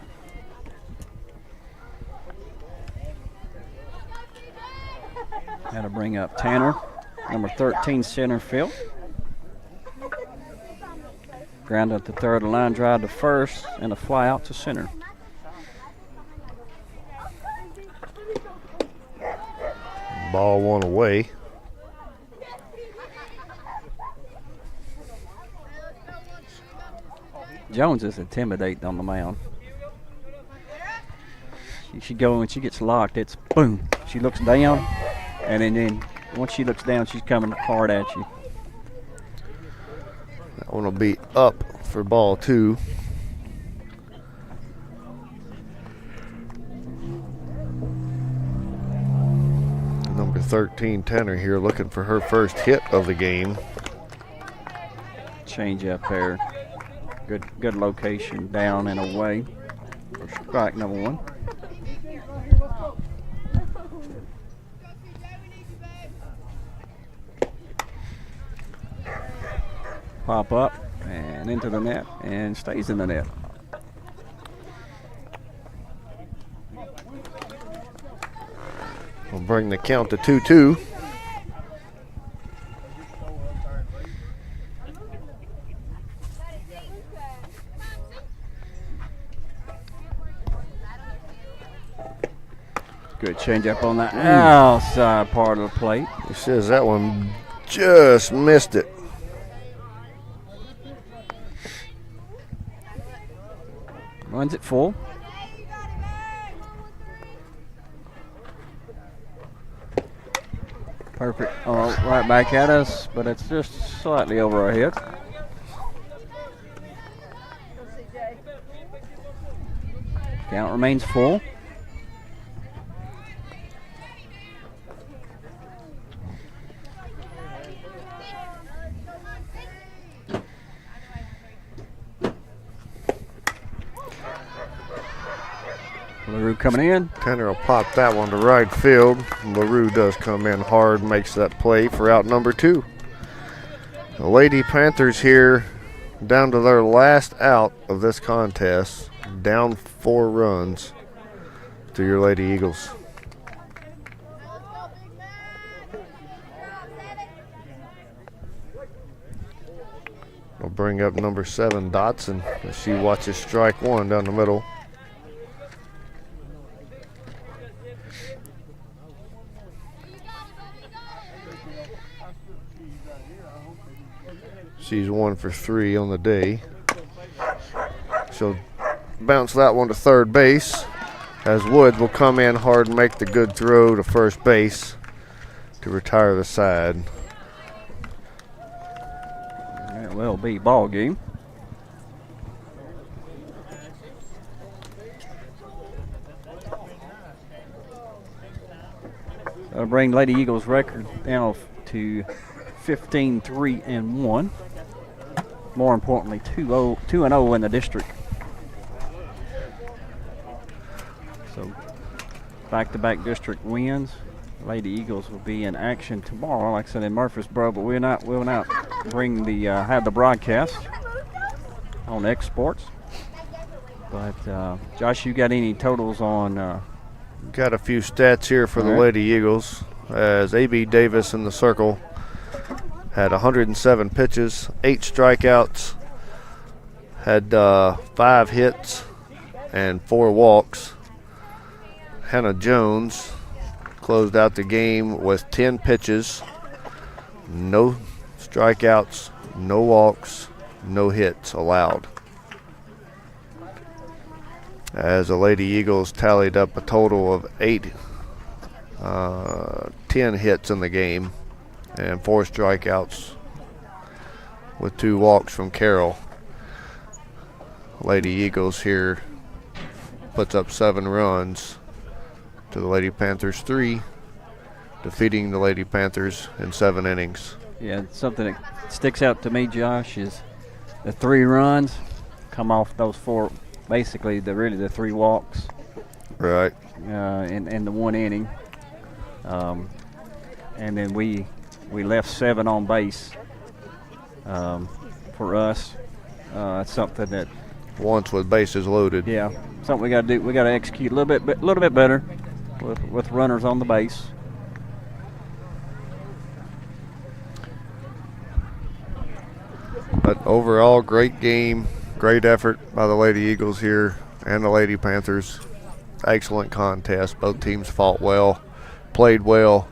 Got to bring up Tanner, number 13, center field. Ground up to third, a line drive to first, and a fly out to center. Ball 1 away. Jones is intimidating on the mound. She go when she gets locked, it's boom. She looks down, and then once she looks down, she's coming hard at you. That one will be up for ball 2. Number 13, Tanner here looking for her first hit of the game. Change up there. Good location, down and away for strike number 1. Pop up and into the net and stays in the net. We'll bring the count to 2-2. Good changeup on that outside part of the plate. He says that one just missed it. Runs it full. Perfect. Right back at us, but it's just slightly over our head. Count remains full. LaRue coming in. Tanner will pop that one to right field. LaRue does come in hard, makes that play for out number 2. The Lady Panthers here down to their last out of this contest, down 4 runs to your Lady Eagles. We'll bring up number 7, Dotson, as she watches strike 1 down the middle. She's 1 for 3 on the day. She'll bounce that one to third base, as Woods will come in hard and make the good throw to first base to retire the side. That will be ball game. That'll bring Lady Eagles' record down to 15-3-1. More importantly, 2-0 in the district. So back-to-back district wins. Lady Eagles will be in action tomorrow, like I said, in Murfreesboro, but we'll not bring the have the broadcast on X Sports. But Josh, you got any totals on? Got a few stats here for the Lady Eagles, as A.B. Davis in the circle had 107 pitches, 8 strikeouts, had 5 hits and 4 walks. Hannah Jones closed out the game with 10 pitches, no strikeouts, no walks, no hits allowed. As the Lady Eagles tallied up a total of 10 hits in the game and 4 strikeouts with 2 walks from Carroll. Lady Eagles here puts up 7 runs to the Lady Panthers 3, defeating the Lady Panthers in 7 innings. Yeah, something that sticks out to me, Josh, is the 3 runs come off those 4, basically the 3 walks. Right. In the 1 inning. And then we left 7 on base for us. That's something that once with bases loaded. Yeah, something we got to do. We got to execute a little bit better with runners on the base. But overall, great game, great effort by the Lady Eagles here and the Lady Panthers. Excellent contest. Both teams fought well, played well.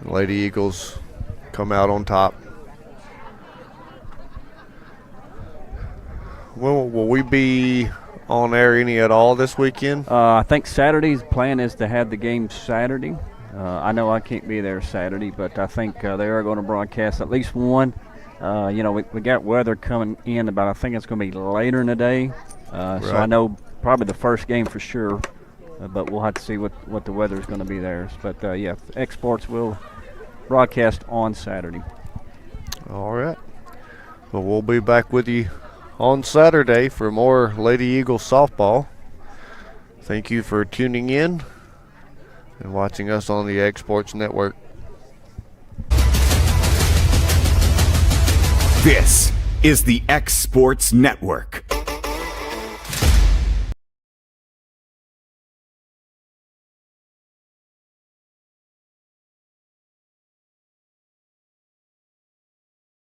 The Lady Eagles come out on top. Will we be on air any at all this weekend? I think Saturday's plan is to have the game Saturday. I know I can't be there Saturday, but I think they are going to broadcast at least one. We got weather coming in, but I think it's going to be later in the day. So I know probably the first game for sure, but we'll have to see what the weather is going to be there. But X Sports will broadcast on Saturday. All right. Well, we'll be back with you on Saturday for more Lady Eagles softball. Thank you for tuning in and watching us on the X Sports Network. This is the X Sports Network.